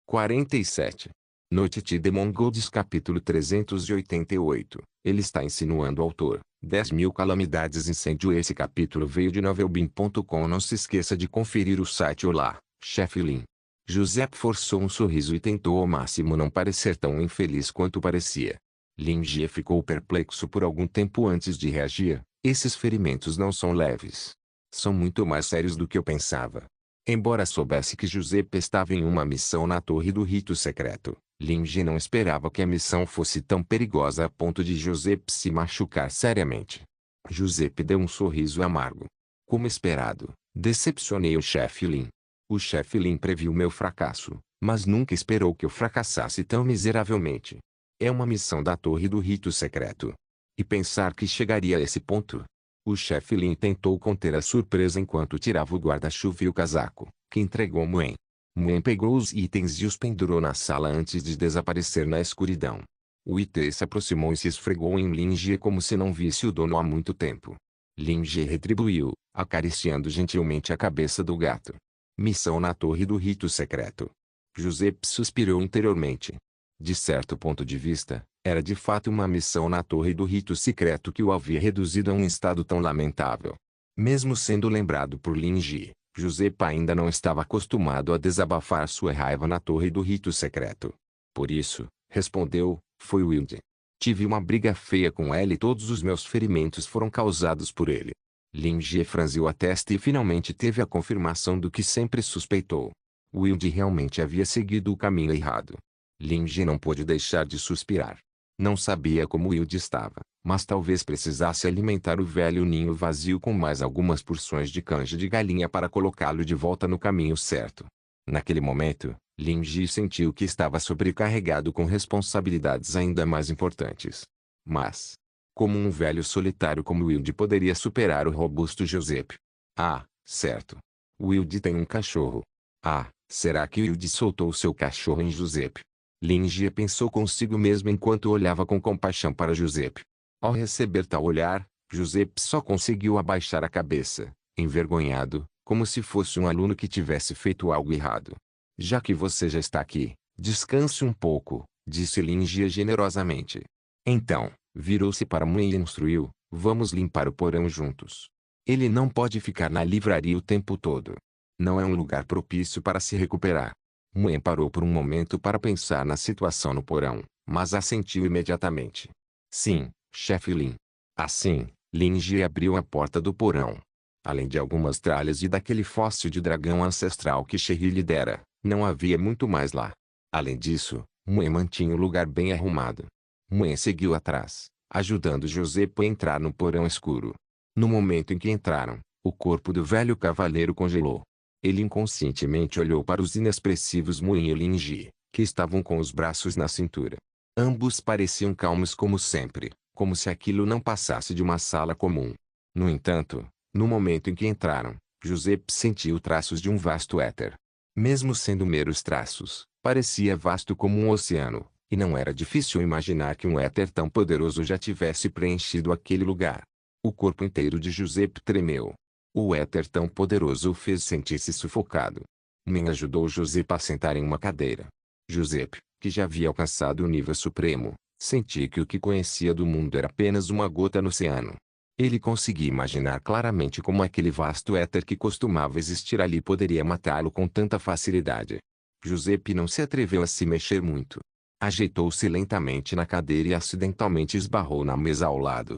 47. Noite de Mongols capítulo 388. Ele está insinuando o autor. 10.000 calamidades incêndio. Esse capítulo veio de novelbin.com. Não se esqueça de conferir o site. Olá, chefe Lin. José forçou um sorriso e tentou ao máximo não parecer tão infeliz quanto parecia. Lin Jie ficou perplexo por algum tempo antes de reagir. Esses ferimentos não são leves. São muito mais sérios do que eu pensava. Embora soubesse que Giuseppe estava em uma missão na Torre do Rito Secreto, Lin Jie não esperava que a missão fosse tão perigosa a ponto de Giuseppe se machucar seriamente. Giuseppe deu um sorriso amargo. Como esperado, decepcionei o chefe Lin. O chefe Lin previu meu fracasso, mas nunca esperou que eu fracassasse tão miseravelmente. É uma missão da Torre do Rito Secreto. E pensar que chegaria a esse ponto? O chefe Lin tentou conter a surpresa enquanto tirava o guarda-chuva e o casaco, que entregou Muen. Muen pegou os itens e os pendurou na sala antes de desaparecer na escuridão. O item se aproximou e se esfregou em Lin Jie como se não visse o dono há muito tempo. Lin Jie retribuiu, acariciando gentilmente a cabeça do gato. Missão na Torre do Rito Secreto. Giuseppe suspirou interiormente. De certo ponto de vista, era de fato uma missão na Torre do Rito Secreto que o havia reduzido a um estado tão lamentável. Mesmo sendo lembrado por Lin Jie, Giuseppe ainda não estava acostumado a desabafar sua raiva na Torre do Rito Secreto. Por isso, respondeu, foi Wilde. Tive uma briga feia com ela e todos os meus ferimentos foram causados por ele. Lin Jie franziu a testa e finalmente teve a confirmação do que sempre suspeitou. Wilde realmente havia seguido o caminho errado. Lin Jie não pôde deixar de suspirar. Não sabia como Wilde estava, mas talvez precisasse alimentar o velho ninho vazio com mais algumas porções de canja de galinha para colocá-lo de volta no caminho certo. Naquele momento, Lin Jie sentiu que estava sobrecarregado com responsabilidades ainda mais importantes. Mas, como um velho solitário como Wilde poderia superar o robusto Giuseppe? Ah, certo. Wilde tem um cachorro. Ah, será que Wilde soltou seu cachorro em Giuseppe? Lin Jie pensou consigo mesmo enquanto olhava com compaixão para Giuseppe. Ao receber tal olhar, Giuseppe só conseguiu abaixar a cabeça, envergonhado, como se fosse um aluno que tivesse feito algo errado. Já que você já está aqui, descanse um pouco, disse Lin Jie generosamente. Então, virou-se para Muen e instruiu, vamos limpar o porão juntos. Ele não pode ficar na livraria o tempo todo. Não é um lugar propício para se recuperar. Muen parou por um momento para pensar na situação no porão, mas assentiu imediatamente. Sim, chefe Lin. Assim, Lin Jie abriu a porta do porão. Além de algumas tralhas e daquele fóssil de dragão ancestral que Sherry lhe dera, não havia muito mais lá. Além disso, Muen mantinha o lugar bem arrumado. Muen seguiu atrás, ajudando Giuseppe a entrar no porão escuro. No momento em que entraram, o corpo do velho cavaleiro congelou. Ele inconscientemente olhou para os inexpressivos Muen e Lin Jie, que estavam com os braços na cintura. Ambos pareciam calmos como sempre, como se aquilo não passasse de uma sala comum. No entanto, no momento em que entraram, Giuseppe sentiu traços de um vasto éter. Mesmo sendo meros traços, parecia vasto como um oceano, e não era difícil imaginar que um éter tão poderoso já tivesse preenchido aquele lugar. O corpo inteiro de Giuseppe tremeu. O éter tão poderoso o fez sentir-se sufocado. Muen ajudou Giuseppe a sentar em uma cadeira. Giuseppe, que já havia alcançado o nível supremo, sentia que o que conhecia do mundo era apenas uma gota no oceano. Ele conseguia imaginar claramente como aquele vasto éter que costumava existir ali poderia matá-lo com tanta facilidade. Giuseppe não se atreveu a se mexer muito. Ajeitou-se lentamente na cadeira e acidentalmente esbarrou na mesa ao lado.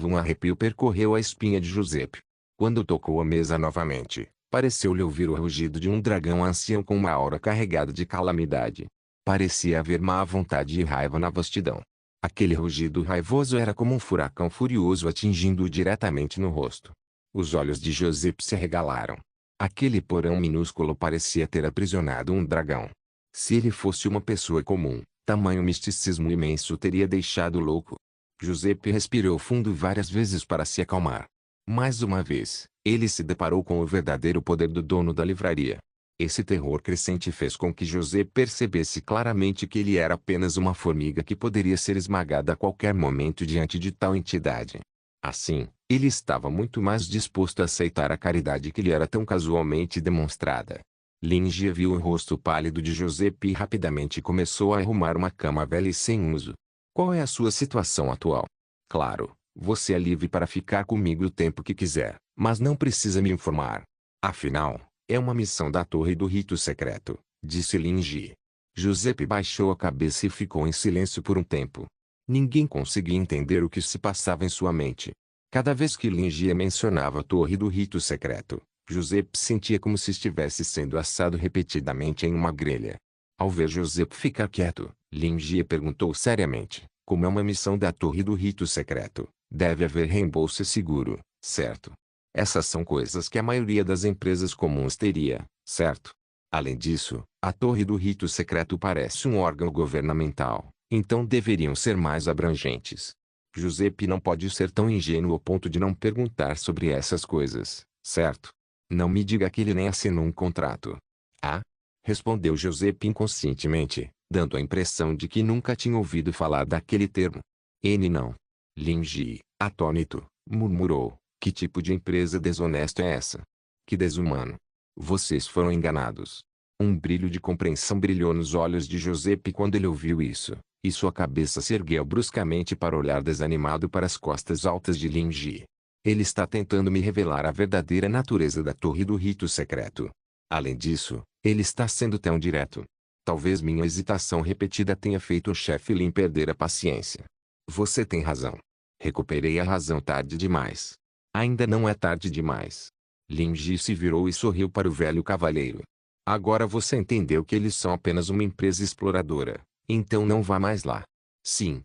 Um arrepio percorreu a espinha de Giuseppe. Quando tocou a mesa novamente, pareceu-lhe ouvir o rugido de um dragão ancião com uma aura carregada de calamidade. Parecia haver má vontade e raiva na vastidão. Aquele rugido raivoso era como um furacão furioso atingindo-o diretamente no rosto. Os olhos de Giuseppe se arregalaram. Aquele porão minúsculo parecia ter aprisionado um dragão. Se ele fosse uma pessoa comum, tamanho misticismo imenso teria deixado louco. Giuseppe respirou fundo várias vezes para se acalmar. Mais uma vez, ele se deparou com o verdadeiro poder do dono da livraria. Esse terror crescente fez com que Giuseppe percebesse claramente que ele era apenas uma formiga que poderia ser esmagada a qualquer momento diante de tal entidade. Assim, ele estava muito mais disposto a aceitar a caridade que lhe era tão casualmente demonstrada. Lin Jie viu o rosto pálido de Giuseppe e rapidamente começou a arrumar uma cama velha e sem uso. Qual é a sua situação atual? Claro, você é livre para ficar comigo o tempo que quiser, mas não precisa me informar. Afinal, é uma missão da Torre do Rito Secreto, disse Lin Jie. Giuseppe baixou a cabeça e ficou em silêncio por um tempo. Ninguém conseguia entender o que se passava em sua mente. Cada vez que Lin Jie mencionava a Torre do Rito Secreto, Giuseppe sentia como se estivesse sendo assado repetidamente em uma grelha. Ao ver Giuseppe ficar quieto, Lin Jie perguntou seriamente, como é uma missão da Torre do Rito Secreto, deve haver reembolso seguro, certo? Essas são coisas que a maioria das empresas comuns teria, certo? Além disso, a Torre do Rito Secreto parece um órgão governamental, então deveriam ser mais abrangentes. Giuseppe não pode ser tão ingênuo ao ponto de não perguntar sobre essas coisas, certo? Não me diga que ele nem assinou um contrato. Ah? Respondeu Giuseppe inconscientemente, dando a impressão de que nunca tinha ouvido falar daquele termo. Ele não. Lin Jie, atônito, murmurou, que tipo de empresa desonesta é essa? Que desumano. Vocês foram enganados. Um brilho de compreensão brilhou nos olhos de Giuseppe quando ele ouviu isso, e sua cabeça se ergueu bruscamente para olhar desanimado para as costas altas de Lin Jie. Ele está tentando me revelar a verdadeira natureza da Torre do Rito Secreto. Além disso, ele está sendo tão direto. Talvez minha hesitação repetida tenha feito o chefe Lin perder a paciência. Você tem razão. Recuperei a razão tarde demais. Ainda não é tarde demais. Lin Jie se virou e sorriu para o velho cavalheiro. Agora você entendeu que eles são apenas uma empresa exploradora, então não vá mais lá. Sim,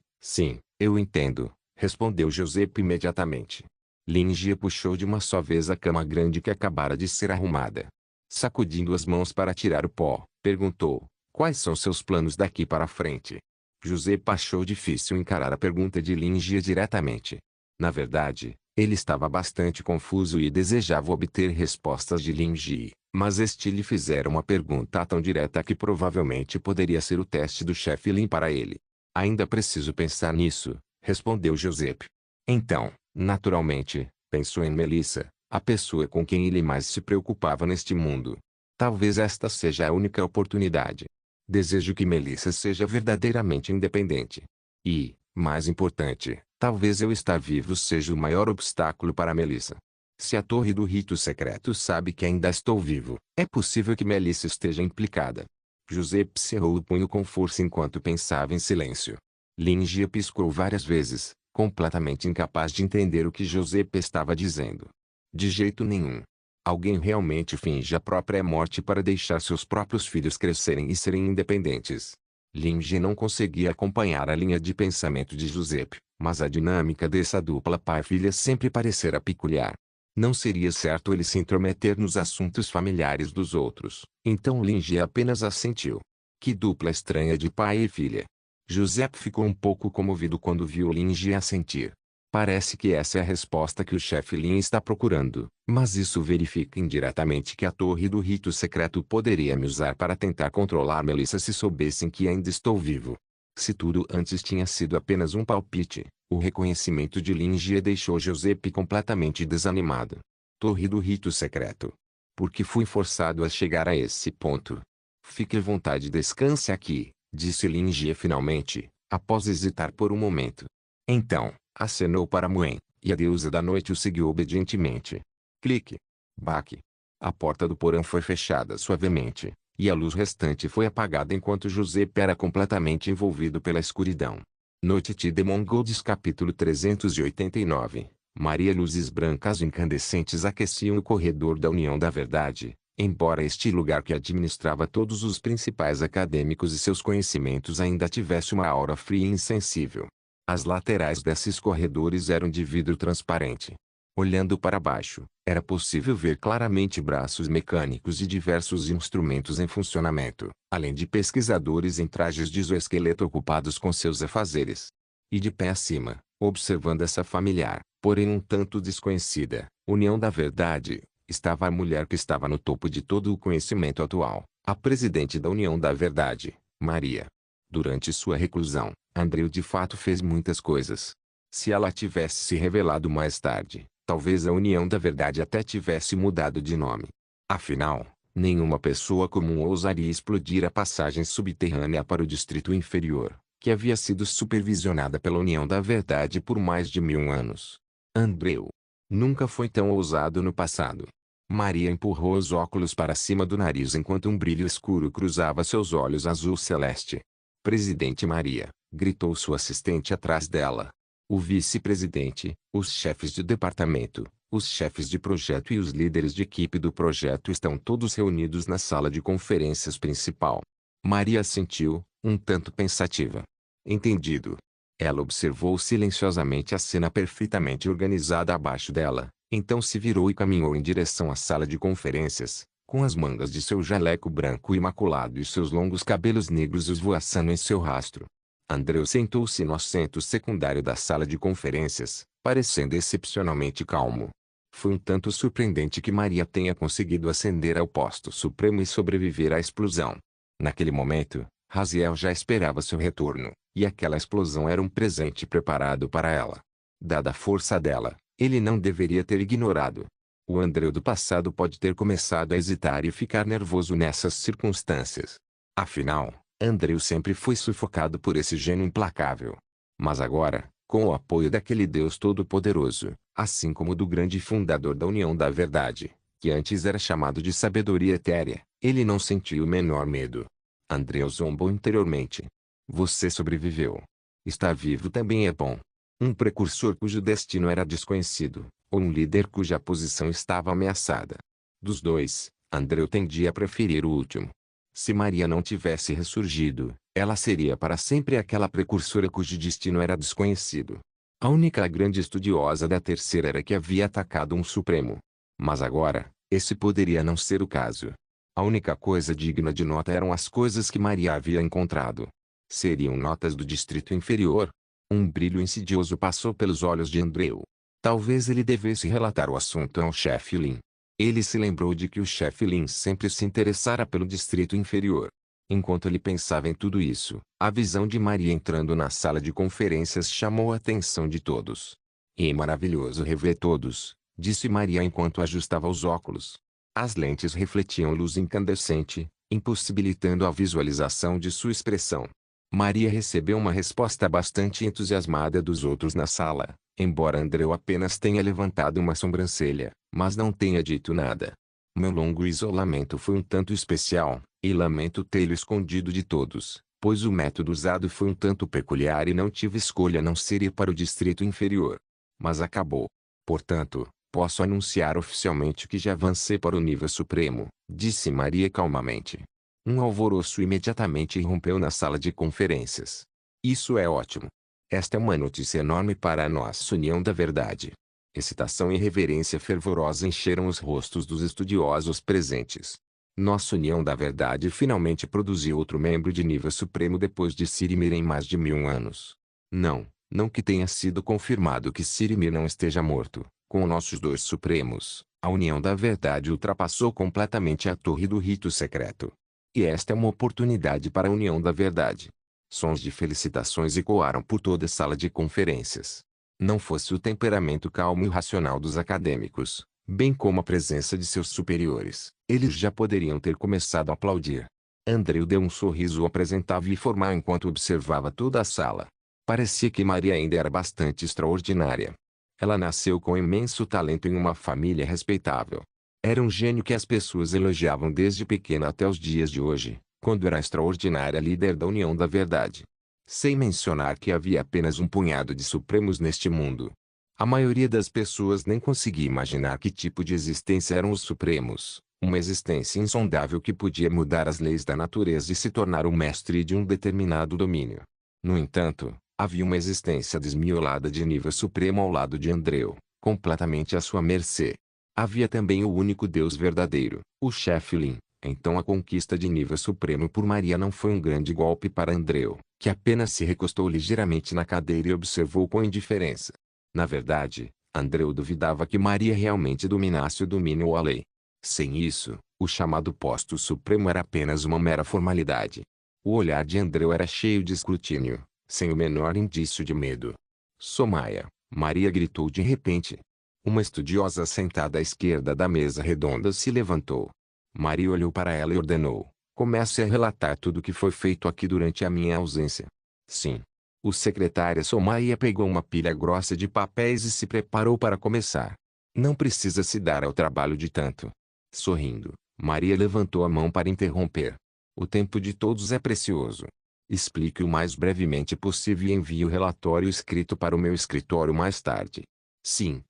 eu entendo, respondeu Giuseppe imediatamente. Lin Jie puxou de uma só vez a cama grande que acabara de ser arrumada. Sacudindo as mãos para tirar o pó, perguntou, quais são seus planos daqui para frente? Giuseppe achou difícil encarar a pergunta de Lin Jie diretamente. Na verdade, ele estava bastante confuso e desejava obter respostas de Lin Jie, mas este lhe fizera uma pergunta tão direta que provavelmente poderia ser o teste do chefe Lin para ele. Ainda preciso pensar nisso, respondeu Giuseppe. Então, naturalmente, pensou em Melissa, a pessoa com quem ele mais se preocupava neste mundo. Talvez esta seja a única oportunidade. Desejo que Melissa seja verdadeiramente independente. E, mais importante, talvez eu estar vivo seja o maior obstáculo para Melissa. Se a Torre do Rito Secreto sabe que ainda estou vivo, é possível que Melissa esteja implicada. Giuseppe cerrou o punho com força enquanto pensava em silêncio. Lin Jie piscou várias vezes, completamente incapaz de entender o que Giuseppe estava dizendo. De jeito nenhum. Alguém realmente finge a própria morte para deixar seus próprios filhos crescerem e serem independentes. Lin Jie não conseguia acompanhar a linha de pensamento de Giuseppe, mas a dinâmica dessa dupla pai-filha sempre parecera peculiar. Não seria certo ele se intrometer nos assuntos familiares dos outros, então Lin Jie apenas assentiu. Que dupla estranha de pai e filha. Giuseppe ficou um pouco comovido quando viu Lin Jie assentir. Parece que essa é a resposta que o chefe Lin está procurando, mas isso verifica indiretamente que a Torre do Rito Secreto poderia me usar para tentar controlar Melissa se soubessem que ainda estou vivo. Se tudo antes tinha sido apenas um palpite, o reconhecimento de Lin Jie deixou Giuseppe completamente desanimado. Torre do Rito Secreto. Por que fui forçado a chegar a esse ponto? Fique à vontade e descanse aqui, disse Lin Jie finalmente, após hesitar por um momento. Então, acenou para Muen, e a deusa da noite o seguiu obedientemente. Clique. Baque. A porta do porão foi fechada suavemente, e a luz restante foi apagada enquanto Giuseppe era completamente envolvido pela escuridão. Noite de Demon Golds capítulo 389. Maria luzes brancas incandescentes aqueciam o corredor da União da Verdade, embora este lugar que administrava todos os principais acadêmicos e seus conhecimentos ainda tivesse uma aura fria e insensível. As laterais desses corredores eram de vidro transparente. Olhando para baixo, era possível ver claramente braços mecânicos e diversos instrumentos em funcionamento, além de pesquisadores em trajes de exoesqueleto ocupados com seus afazeres. E de pé acima, observando essa familiar, porém um tanto desconhecida, União da Verdade, estava a mulher que estava no topo de todo o conhecimento atual, a presidente da União da Verdade, Maria. Durante sua reclusão, Andrew de fato fez muitas coisas. Se ela tivesse se revelado mais tarde, talvez a União da Verdade até tivesse mudado de nome. Afinal, Nenhuma pessoa comum ousaria explodir a passagem subterrânea para o Distrito Inferior, que havia sido supervisionada pela União da Verdade por mais de 1000 anos. Andreu nunca foi tão ousado no passado. Maria empurrou os óculos para cima do nariz enquanto um brilho escuro cruzava seus olhos azul celeste. Presidente Maria, gritou sua assistente atrás dela. O vice-presidente, os chefes de departamento, os chefes de projeto e os líderes de equipe do projeto estão todos reunidos na sala de conferências principal. Maria assentiu, um tanto pensativa. Entendido. Ela observou silenciosamente a cena perfeitamente organizada abaixo dela, então se virou e caminhou em direção à sala de conferências, com as mangas de seu jaleco branco imaculado e seus longos cabelos negros esvoaçando em seu rastro. Andreu sentou-se no assento secundário da sala de conferências, parecendo excepcionalmente calmo. Foi um tanto surpreendente que Maria tenha conseguido ascender ao posto supremo e sobreviver à explosão. Naquele momento, Raziel já esperava seu retorno, e aquela explosão era um presente preparado para ela. Dada a força dela, ele não deveria ter ignorado. O Andreu do passado pode ter começado a hesitar e ficar nervoso nessas circunstâncias. Afinal, Andreu sempre foi sufocado por esse gênio implacável. Mas agora, com o apoio daquele Deus Todo-Poderoso, assim como do grande fundador da União da Verdade, que antes era chamado de sabedoria etérea, ele não sentiu o menor medo. Andreu zombou interiormente. Você sobreviveu. Estar vivo também é bom. Um precursor cujo destino era desconhecido, ou um líder cuja posição estava ameaçada. Dos dois, Andreu tendia a preferir o último. Se Maria não tivesse ressurgido, ela seria para sempre aquela precursora cujo destino era desconhecido. A única grande estudiosa da terceira era que havia atacado um supremo. Mas agora, esse poderia não ser o caso. A única coisa digna de nota eram as coisas que Maria havia encontrado. Seriam notas do distrito inferior? Um brilho insidioso passou pelos olhos de Andreu. Talvez ele devesse relatar o assunto ao chefe Lin. Ele se lembrou de que o chefe Lin sempre se interessara pelo distrito inferior. Enquanto ele pensava em tudo isso, a visão de Maria entrando na sala de conferências chamou a atenção de todos. É maravilhoso rever todos, disse Maria enquanto ajustava os óculos. As lentes refletiam luz incandescente, impossibilitando a visualização de sua expressão. Maria recebeu uma resposta bastante entusiasmada dos outros na sala, embora Andreu apenas tenha levantado uma sobrancelha, mas não tenha dito nada. Meu longo isolamento foi um tanto especial, e lamento tê-lo escondido de todos, pois o método usado foi um tanto peculiar e não tive escolha a não ser ir para o distrito inferior. Mas acabou. Portanto, posso anunciar oficialmente que já avancei para o nível supremo, disse Maria calmamente. Um alvoroço imediatamente irrompeu na sala de conferências. Isso é ótimo. Esta é uma notícia enorme para a nossa União da Verdade. Excitação e reverência fervorosa encheram os rostos dos estudiosos presentes. Nossa União da Verdade finalmente produziu outro membro de nível supremo depois de Sirimir em mais de 1000 anos. Não que tenha sido confirmado que Sirimir não esteja morto. Com nossos dois supremos, a União da Verdade ultrapassou completamente a Torre do Rito Secreto. E esta é uma oportunidade para a União da Verdade. Sons de felicitações ecoaram por toda a sala de conferências. Não fosse o temperamento calmo e racional dos acadêmicos, bem como a presença de seus superiores, eles já poderiam ter começado a aplaudir. Andreu deu um sorriso apresentável e formal enquanto observava toda a sala. Parecia que Maria ainda era bastante extraordinária. Ela nasceu com imenso talento em uma família respeitável. Era um gênio que as pessoas elogiavam desde pequena até os dias de hoje, quando era a extraordinária líder da União da Verdade. Sem mencionar que havia apenas um punhado de supremos neste mundo. A maioria das pessoas nem conseguia imaginar que tipo de existência eram os supremos, uma existência insondável que podia mudar as leis da natureza e se tornar o mestre de um determinado domínio. No entanto, havia uma existência desmiolada de nível supremo ao lado de Andreu, completamente à sua mercê. Havia também o único Deus verdadeiro, o chefe Lin. Então a conquista de nível supremo por Maria não foi um grande golpe para Andreu, que apenas se recostou ligeiramente na cadeira e observou com indiferença. Na verdade, Andreu duvidava que Maria realmente dominasse o domínio ou a lei. Sem isso, o chamado posto supremo era apenas uma mera formalidade. O olhar de Andreu era cheio de escrutínio, sem o menor indício de medo. Somaia, Maria gritou de repente. Uma estudiosa sentada à esquerda da mesa redonda se levantou. Maria olhou para ela e ordenou: comece a relatar tudo o que foi feito aqui durante a minha ausência. Sim. O secretário Somaia pegou uma pilha grossa de papéis e se preparou para começar. Não precisa se dar ao trabalho de tanto. Sorrindo, Maria levantou a mão para interromper. O tempo de todos é precioso. Explique o mais brevemente possível e envie o relatório escrito para o meu escritório mais tarde. Sim,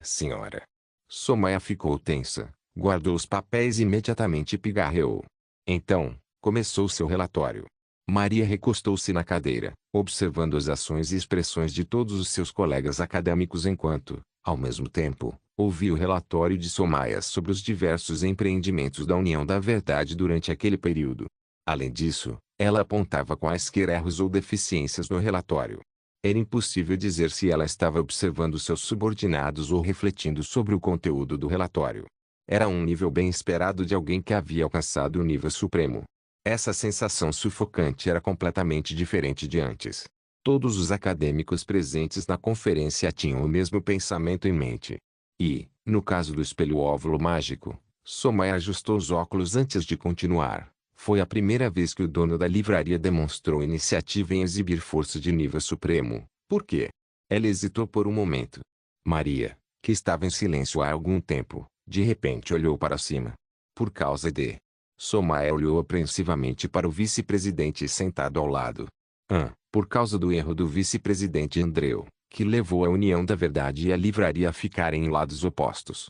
senhora. Somaia ficou tensa, guardou os papéis e imediatamente pigarreou. Então, começou seu relatório. Maria recostou-se na cadeira, observando as ações e expressões de todos os seus colegas acadêmicos enquanto, ao mesmo tempo, ouvia o relatório de Somaia sobre os diversos empreendimentos da União da Verdade durante aquele período. Além disso, ela apontava quaisquer erros ou deficiências no relatório. Era impossível dizer se ela estava observando seus subordinados ou refletindo sobre o conteúdo do relatório. Era um nível bem esperado de alguém que havia alcançado o nível supremo. Essa sensação sufocante era completamente diferente de antes. Todos os acadêmicos presentes na conferência tinham o mesmo pensamento em mente. E, no caso do espelho óvulo mágico, Somaia ajustou os óculos antes de continuar. Foi a primeira vez que o dono da livraria demonstrou iniciativa em exibir força de nível supremo. Por quê? Ela hesitou por um momento. Maria, que estava em silêncio há algum tempo, de repente olhou para cima. Por causa de... Somaia olhou apreensivamente para o vice-presidente sentado ao lado. Por causa do erro do vice-presidente Andreu, que levou a União da Verdade e a livraria a ficarem em lados opostos.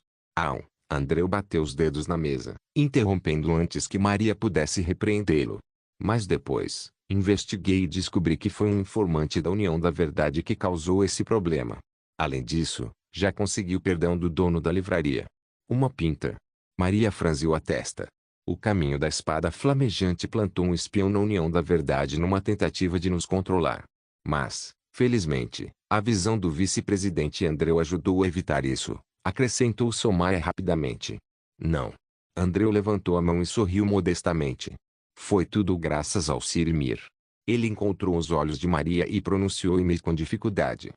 Andreu bateu os dedos na mesa, interrompendo antes que Maria pudesse repreendê-lo. Mas depois, investiguei e descobri que foi um informante da União da Verdade que causou esse problema. Além disso, já consegui o perdão do dono da livraria. Uma pinta. Maria franziu a testa. O caminho da espada flamejante plantou um espião na União da Verdade numa tentativa de nos controlar. Mas, felizmente, a visão do vice-presidente Andreu ajudou a evitar isso, acrescentou Somaia rapidamente. Não. Andreu levantou a mão e sorriu modestamente. Foi tudo graças ao Sirimir. Ele encontrou os olhos de Maria e pronunciou o com dificuldade.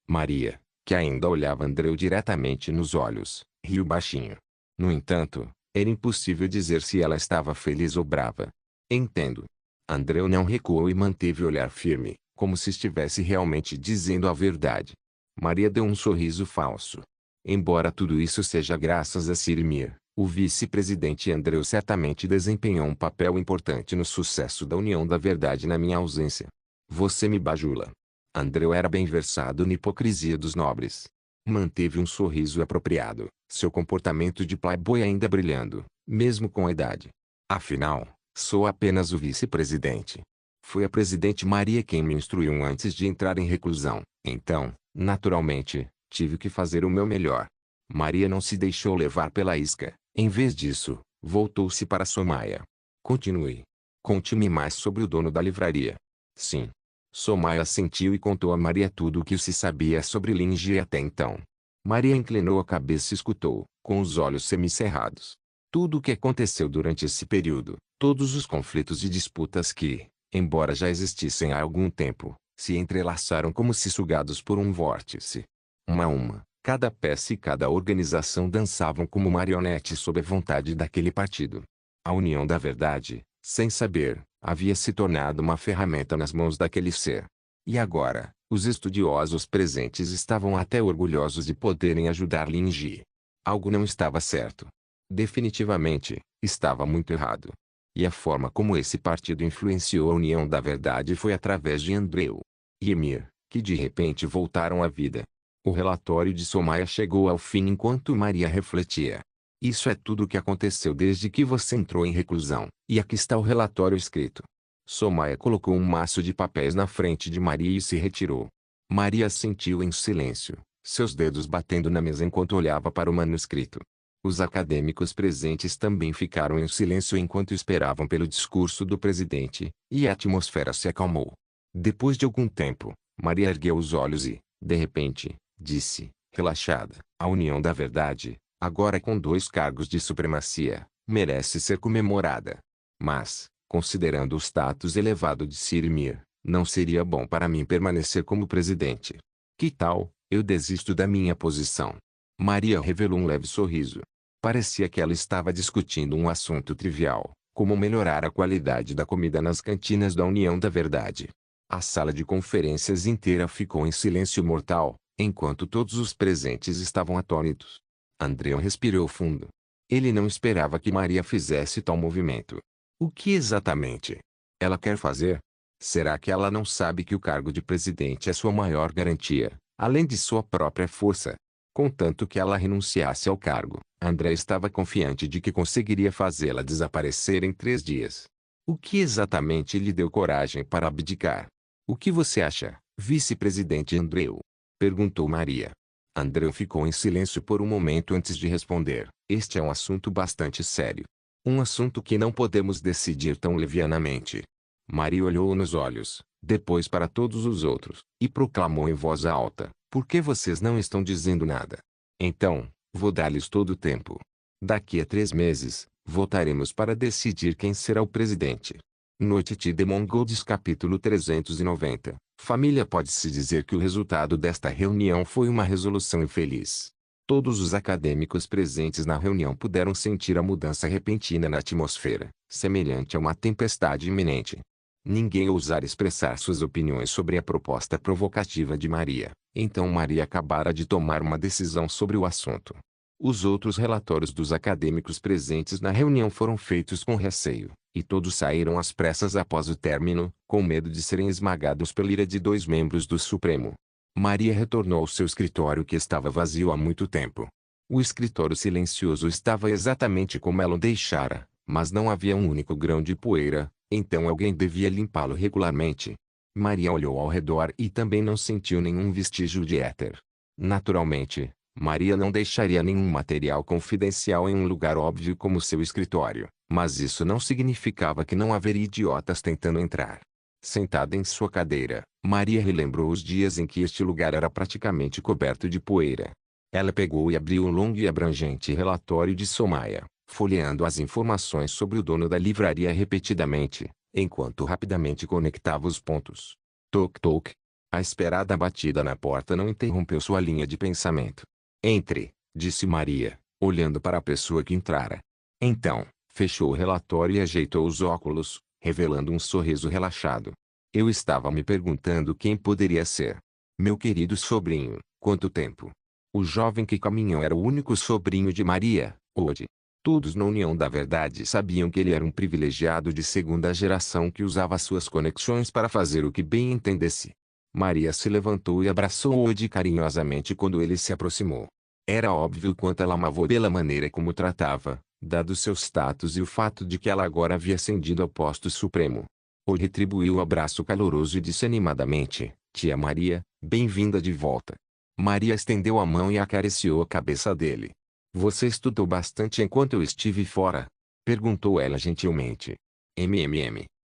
Maria, que ainda olhava Andreu diretamente nos olhos, riu baixinho. No entanto, era impossível dizer se ela estava feliz ou brava. Entendo. Andreu não recuou e manteve o olhar firme, como se estivesse realmente dizendo a verdade. Maria deu um sorriso falso. Embora tudo isso seja graças a Sirimir, o vice-presidente Andreu certamente desempenhou um papel importante no sucesso da União da Verdade na minha ausência. Você me bajula. Andreu era bem versado na hipocrisia dos nobres. Manteve um sorriso apropriado, seu comportamento de playboy ainda brilhando, mesmo com a idade. Afinal, sou apenas o vice-presidente. Foi a presidente Maria quem me instruiu antes de entrar em reclusão, então, naturalmente, tive que fazer o meu melhor. Maria não se deixou levar pela isca, em vez disso, voltou-se para Somaia. Continue. Conte-me mais sobre o dono da livraria. Sim. Somaia assentiu e contou a Maria tudo o que se sabia sobre Linji até então. Maria inclinou a cabeça e escutou, com os olhos semicerrados. Tudo o que aconteceu durante esse período, todos os conflitos e disputas que, embora já existissem há algum tempo, se entrelaçaram como se sugados por um vórtice. Uma a uma, cada peça e cada organização dançavam como marionetes sob a vontade daquele partido. A União da Verdade, sem saber, havia se tornado uma ferramenta nas mãos daquele ser. E agora, os estudiosos presentes estavam até orgulhosos de poderem ajudar Linji. Algo não estava certo. Definitivamente, estava muito errado. E a forma como esse partido influenciou a União da Verdade foi através de Andreu e Emir, que de repente voltaram à vida. O relatório de Somaia chegou ao fim enquanto Maria refletia. Isso é tudo o que aconteceu desde que você entrou em reclusão, e aqui está o relatório escrito. Somaia colocou um maço de papéis na frente de Maria e se retirou. Maria assentiu em silêncio, seus dedos batendo na mesa enquanto olhava para o manuscrito. Os acadêmicos presentes também ficaram em silêncio enquanto esperavam pelo discurso do presidente, e a atmosfera se acalmou. Depois de algum tempo, Maria ergueu os olhos e, de repente, disse, relaxada, a União da Verdade, agora com 2 cargos de supremacia, merece ser comemorada. Mas, considerando o status elevado de Sirimir, não seria bom para mim permanecer como presidente. Que tal, eu desisto da minha posição? Maria revelou um leve sorriso. Parecia que ela estava discutindo um assunto trivial, como melhorar a qualidade da comida nas cantinas da União da Verdade. A sala de conferências inteira ficou em silêncio mortal, enquanto todos os presentes estavam atônitos. Andrew respirou fundo. Ele não esperava que Maria fizesse tal movimento. O que exatamente ela quer fazer? Será que ela não sabe que o cargo de presidente é sua maior garantia, além de sua própria força? Contanto que ela renunciasse ao cargo, André estava confiante de que conseguiria fazê-la desaparecer em 3 dias. O que exatamente lhe deu coragem para abdicar? O que você acha, vice-presidente Andrew? Perguntou Maria. Andrew ficou em silêncio por um momento antes de responder. Este é um assunto bastante sério. Um assunto que não podemos decidir tão levianamente. Maria olhou nos olhos, depois para todos os outros, e proclamou em voz alta: por que vocês não estão dizendo nada? Então, vou dar-lhes todo o tempo. Daqui a 3 meses, votaremos para decidir quem será o presidente. Noite de Mongols capítulo 390. Família. Pode-se dizer que o resultado desta reunião foi uma resolução infeliz. Todos os acadêmicos presentes na reunião puderam sentir a mudança repentina na atmosfera, semelhante a uma tempestade iminente. Ninguém ousara expressar suas opiniões sobre a proposta provocativa de Maria. Então Maria acabara de tomar uma decisão sobre o assunto. Os outros relatórios dos acadêmicos presentes na reunião foram feitos com receio, e todos saíram às pressas após o término, com medo de serem esmagados pela ira de 2 membros do Supremo. Maria retornou ao seu escritório que estava vazio há muito tempo. O escritório silencioso estava exatamente como ela o deixara, mas não havia um único grão de poeira, então alguém devia limpá-lo regularmente. Maria olhou ao redor e também não sentiu nenhum vestígio de éter. Naturalmente, Maria não deixaria nenhum material confidencial em um lugar óbvio como seu escritório, mas isso não significava que não haveria idiotas tentando entrar. Sentada em sua cadeira, Maria relembrou os dias em que este lugar era praticamente coberto de poeira. Ela pegou e abriu um longo e abrangente relatório de Somaia, folheando as informações sobre o dono da livraria repetidamente, enquanto rapidamente conectava os pontos. Toc-toc. A esperada batida na porta não interrompeu sua linha de pensamento. Entre, disse Maria, olhando para a pessoa que entrara. Então, fechou o relatório e ajeitou os óculos, revelando um sorriso relaxado. Eu estava me perguntando quem poderia ser. Meu querido sobrinho, quanto tempo? O jovem que caminhou era o único sobrinho de Maria, hoje. Todos na União da Verdade sabiam que ele era um privilegiado de segunda geração que usava suas conexões para fazer o que bem entendesse. Maria se levantou e abraçou Ode carinhosamente quando ele se aproximou. Era óbvio quanto ela amava pela maneira como o tratava, dado seu status e o fato de que ela agora havia ascendido ao posto supremo. Ode retribuiu o abraço caloroso e disse animadamente: Tia Maria, bem-vinda de volta. Maria estendeu a mão e acariciou a cabeça dele. Você estudou bastante enquanto eu estive fora? Perguntou ela gentilmente.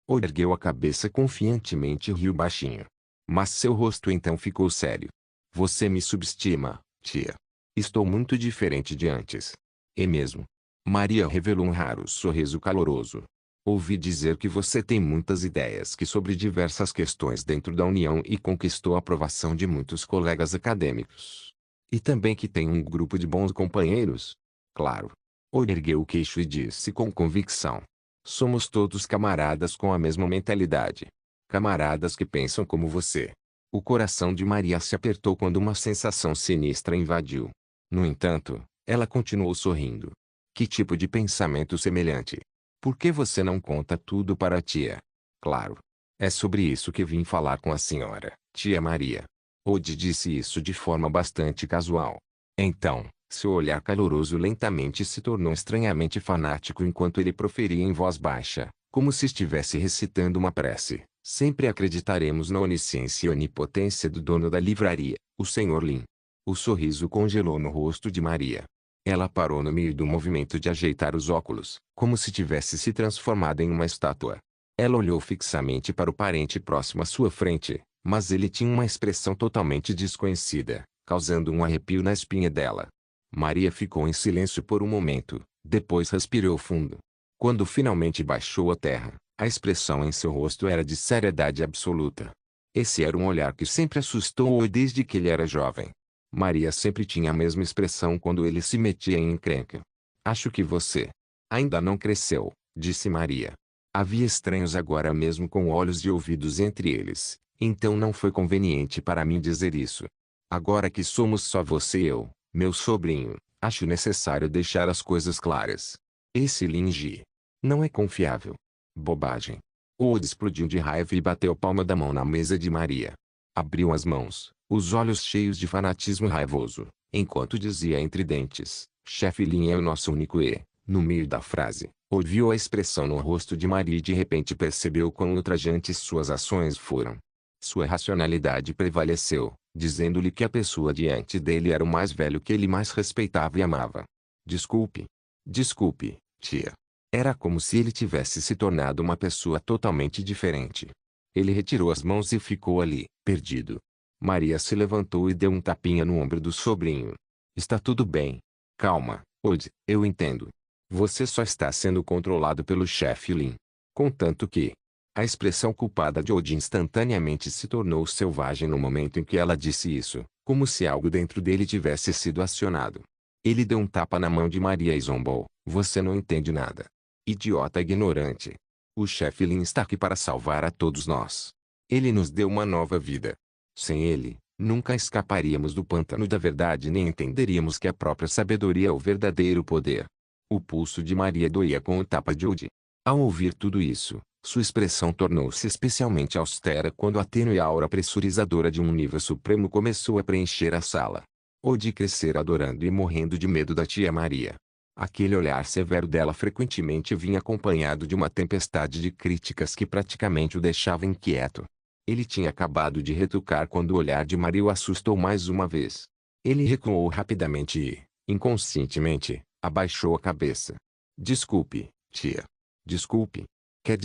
O ergueu a cabeça confiantemente e riu baixinho. Mas seu rosto então ficou sério. Você me subestima, tia. Estou muito diferente de antes. É mesmo? Maria revelou um raro sorriso caloroso. Ouvi dizer que você tem muitas ideias sobre diversas questões dentro da União e conquistou a aprovação de muitos colegas acadêmicos. E também que tem um grupo de bons companheiros. Claro. O ergueu o queixo e disse com convicção. Somos todos camaradas com a mesma mentalidade. Camaradas que pensam como você. O coração de Maria se apertou quando uma sensação sinistra invadiu. No entanto, ela continuou sorrindo. Que tipo de pensamento semelhante? Por que você não conta tudo para a tia? Claro. É sobre isso que vim falar com a senhora, tia Maria. Ode disse isso de forma bastante casual. Então, seu olhar caloroso lentamente se tornou estranhamente fanático enquanto ele proferia em voz baixa, como se estivesse recitando uma prece. Sempre acreditaremos na onisciência e onipotência do dono da livraria, o Sr. Lin. O sorriso congelou no rosto de Maria. Ela parou no meio do movimento de ajeitar os óculos, como se tivesse se transformado em uma estátua. Ela olhou fixamente para o parente próximo à sua frente, mas ele tinha uma expressão totalmente desconhecida, causando um arrepio na espinha dela. Maria ficou em silêncio por um momento, depois respirou fundo. Quando finalmente baixou a terra, a expressão em seu rosto era de seriedade absoluta. Esse era um olhar que sempre assustou-o desde que ele era jovem. Maria sempre tinha a mesma expressão quando ele se metia em encrenca. Acho que você ainda não cresceu, disse Maria. Havia estranhos agora mesmo com olhos e ouvidos entre eles, então não foi conveniente para mim dizer isso. Agora que somos só você e eu, meu sobrinho, acho necessário deixar as coisas claras. Esse Lin Ji não é confiável. Bobagem. Old explodiu de raiva e bateu a palma da mão na mesa de Maria. Abriu as mãos, os olhos cheios de fanatismo raivoso, enquanto dizia entre dentes, Chefe Lin é o nosso único e, no meio da frase, ouviu a expressão no rosto de Maria e de repente percebeu quão ultrajantes suas ações foram. Sua racionalidade prevaleceu, dizendo-lhe que a pessoa diante dele era o mais velho que ele mais respeitava e amava. Desculpe. Desculpe, tia. Era como se ele tivesse se tornado uma pessoa totalmente diferente. Ele retirou as mãos e ficou ali, perdido. Maria se levantou e deu um tapinha no ombro do sobrinho. Está tudo bem. Calma, Old, eu entendo. Você só está sendo controlado pelo chefe Lin. Contanto que... A expressão culpada de Old instantaneamente se tornou selvagem no momento em que ela disse isso, como se algo dentro dele tivesse sido acionado. Ele deu um tapa na mão de Maria e zombou. Você não entende nada. Idiota ignorante. O chefe Lin está aqui para salvar a todos nós. Ele nos deu uma nova vida. Sem ele, nunca escaparíamos do pântano da verdade nem entenderíamos que a própria sabedoria é o verdadeiro poder. O pulso de Maria doía com o tapa de Old. Ao ouvir tudo isso, sua expressão tornou-se especialmente austera quando a tênue aura pressurizadora de um nível supremo começou a preencher a sala. Old crescera adorando e morrendo de medo da tia Maria. Aquele olhar severo dela frequentemente vinha acompanhado de uma tempestade de críticas que praticamente o deixava inquieto. Ele tinha acabado de retrucar quando o olhar de Maria o assustou mais uma vez. Ele recuou rapidamente e, inconscientemente, abaixou a cabeça. Desculpe, tia. Desculpe. Quer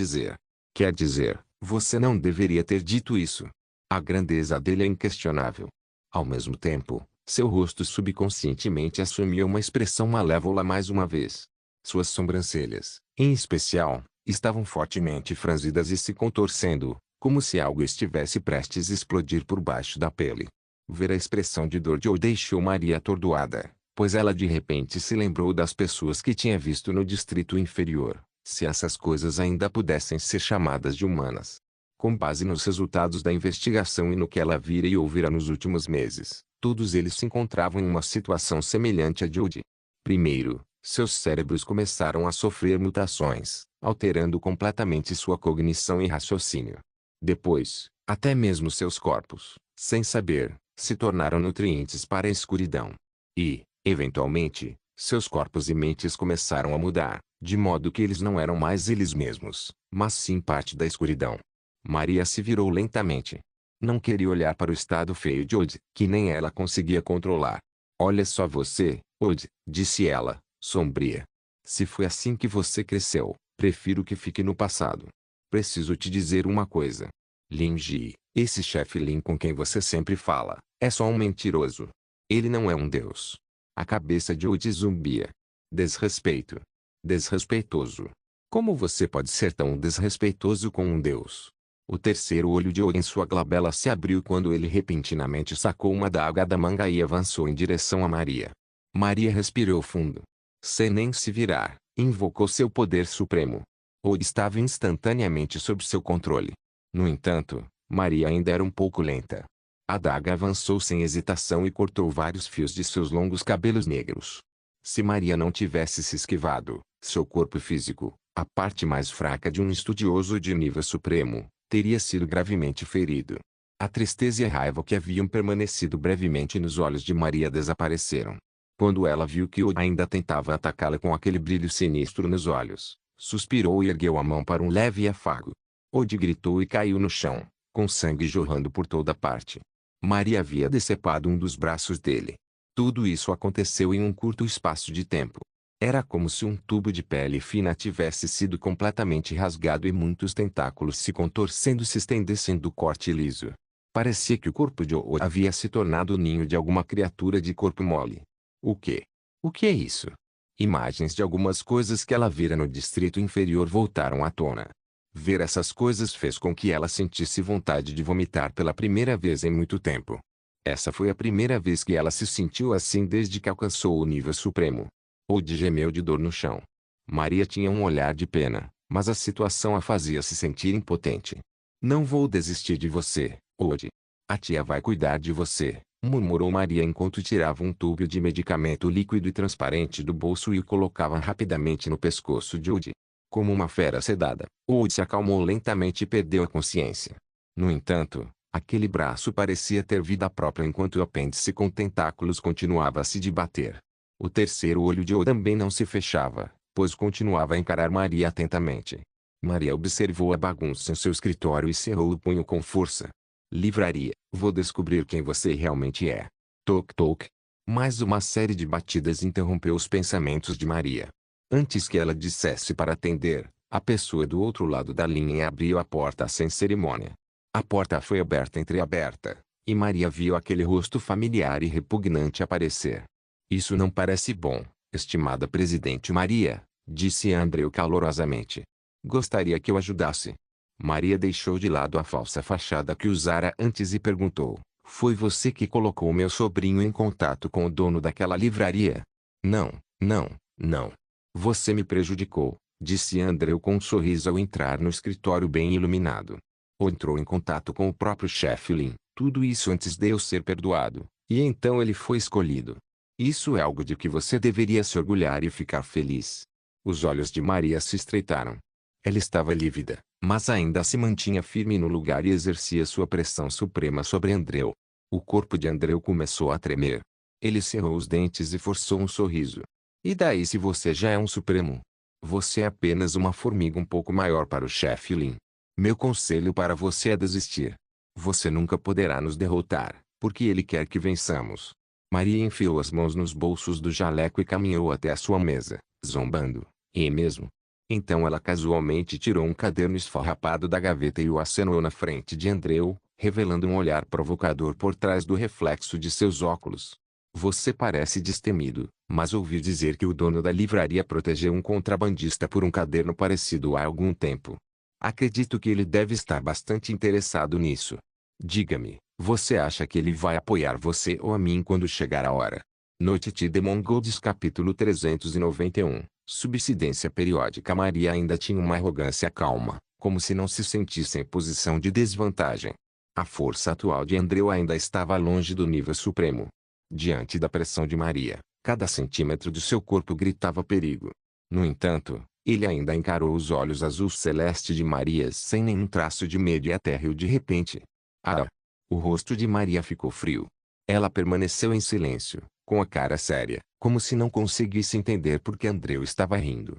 dizer, você não deveria ter dito isso. A grandeza dele é inquestionável. Ao mesmo tempo, seu rosto subconscientemente assumiu uma expressão malévola mais uma vez. Suas sobrancelhas, em especial, estavam fortemente franzidas e se contorcendo, como se algo estivesse prestes a explodir por baixo da pele. Ver a expressão de dor de Old deixou Maria atordoada, pois ela de repente se lembrou das pessoas que tinha visto no distrito inferior, se essas coisas ainda pudessem ser chamadas de humanas. Com base nos resultados da investigação e no que ela vira e ouvira nos últimos meses, todos eles se encontravam em uma situação semelhante à de Old. Primeiro, seus cérebros começaram a sofrer mutações, alterando completamente sua cognição e raciocínio. Depois, até mesmo seus corpos, sem saber, se tornaram nutrientes para a escuridão. E, eventualmente, seus corpos e mentes começaram a mudar, de modo que eles não eram mais eles mesmos, mas sim parte da escuridão. Maria se virou lentamente. Não queria olhar para o estado feio de Old, que nem ela conseguia controlar. Olha só você, Old, disse ela, sombria. Se foi assim que você cresceu, prefiro que fique no passado. Preciso te dizer uma coisa. Lin Ji, esse chefe Lin com quem você sempre fala, é só um mentiroso. Ele não é um deus. A cabeça de Old zumbia. Desrespeito. Desrespeitoso. Como você pode ser tão desrespeitoso com um deus? O terceiro olho de Old em sua glabela se abriu quando ele repentinamente sacou uma adaga da manga e avançou em direção a Maria. Maria respirou fundo. Sem nem se virar, invocou seu poder supremo. Old estava instantaneamente sob seu controle. No entanto, Maria ainda era um pouco lenta. A adaga avançou sem hesitação e cortou vários fios de seus longos cabelos negros. Se Maria não tivesse se esquivado, seu corpo físico, a parte mais fraca de um estudioso de nível supremo, teria sido gravemente ferido. A tristeza e a raiva que haviam permanecido brevemente nos olhos de Maria desapareceram. Quando ela viu que Old ainda tentava atacá-la com aquele brilho sinistro nos olhos, suspirou e ergueu a mão para um leve afago. Old gritou e caiu no chão, com sangue jorrando por toda parte. Maria havia decepado um dos braços dele. Tudo isso aconteceu em um curto espaço de tempo. Era como se um tubo de pele fina tivesse sido completamente rasgado e muitos tentáculos se contorcendo se estendessem do corte liso. Parecia que o corpo de Old havia se tornado o ninho de alguma criatura de corpo mole. O quê? O que é isso? Imagens de algumas coisas que ela vira no distrito inferior voltaram à tona. Ver essas coisas fez com que ela sentisse vontade de vomitar pela primeira vez em muito tempo. Essa foi a primeira vez que ela se sentiu assim desde que alcançou o nível supremo. Old gemeu de dor no chão. Maria tinha um olhar de pena, mas a situação a fazia se sentir impotente. Não vou desistir de você, Old. A tia vai cuidar de você, murmurou Maria enquanto tirava um tubo de medicamento líquido e transparente do bolso e o colocava rapidamente no pescoço de Old. Como uma fera sedada, Old se acalmou lentamente e perdeu a consciência. No entanto, aquele braço parecia ter vida própria enquanto o apêndice com tentáculos continuava a se debater. O terceiro olho de Old também não se fechava, pois continuava a encarar Maria atentamente. Maria observou a bagunça em seu escritório e cerrou o punho com força. Livraria, vou descobrir quem você realmente é. Toc toc. Mais uma série de batidas interrompeu os pensamentos de Maria. Antes que ela dissesse para atender, a pessoa do outro lado da linha abriu a porta sem cerimônia. A porta foi aberta entreaberta, e Maria viu aquele rosto familiar e repugnante aparecer. Isso não parece bom, estimada Presidente Maria, disse Andreu calorosamente. Gostaria que eu ajudasse. Maria deixou de lado a falsa fachada que usara antes e perguntou: foi você que colocou meu sobrinho em contato com o dono daquela livraria? Não, não, não. Você me prejudicou, disse Andreu com um sorriso ao entrar no escritório bem iluminado. Ou entrou em contato com o próprio chefe Lin, tudo isso antes de eu ser perdoado, e então ele foi escolhido. Isso é algo de que você deveria se orgulhar e ficar feliz. Os olhos de Maria se estreitaram. Ela estava lívida, mas ainda se mantinha firme no lugar e exercia sua pressão suprema sobre Andreu. O corpo de Andreu começou a tremer. Ele cerrou os dentes e forçou um sorriso. E daí se você já é um supremo? Você é apenas uma formiga um pouco maior para o chefe Lin. Meu conselho para você é desistir. Você nunca poderá nos derrotar, porque ele quer que vençamos. Maria enfiou as mãos nos bolsos do jaleco e caminhou até a sua mesa, zombando. E mesmo? Então ela casualmente tirou um caderno esfarrapado da gaveta e o acenou na frente de Andreu, revelando um olhar provocador por trás do reflexo de seus óculos. Você parece destemido, mas ouvi dizer que o dono da livraria protegeu um contrabandista por um caderno parecido há algum tempo. Acredito que ele deve estar bastante interessado nisso. Diga-me, você acha que ele vai apoiar você ou a mim quando chegar a hora? Noite de Mongols capítulo 391. Subsidência periódica. Maria ainda tinha uma arrogância calma, como se não se sentisse em posição de desvantagem. A força atual de Andreu ainda estava longe do nível supremo. Diante da pressão de Maria, cada centímetro de seu corpo gritava perigo. No entanto, ele ainda encarou os olhos azul celeste de Maria sem nenhum traço de medo e até riu de repente. Ah! O rosto de Maria ficou frio. Ela permaneceu em silêncio, com a cara séria, como se não conseguisse entender por que Andreu estava rindo.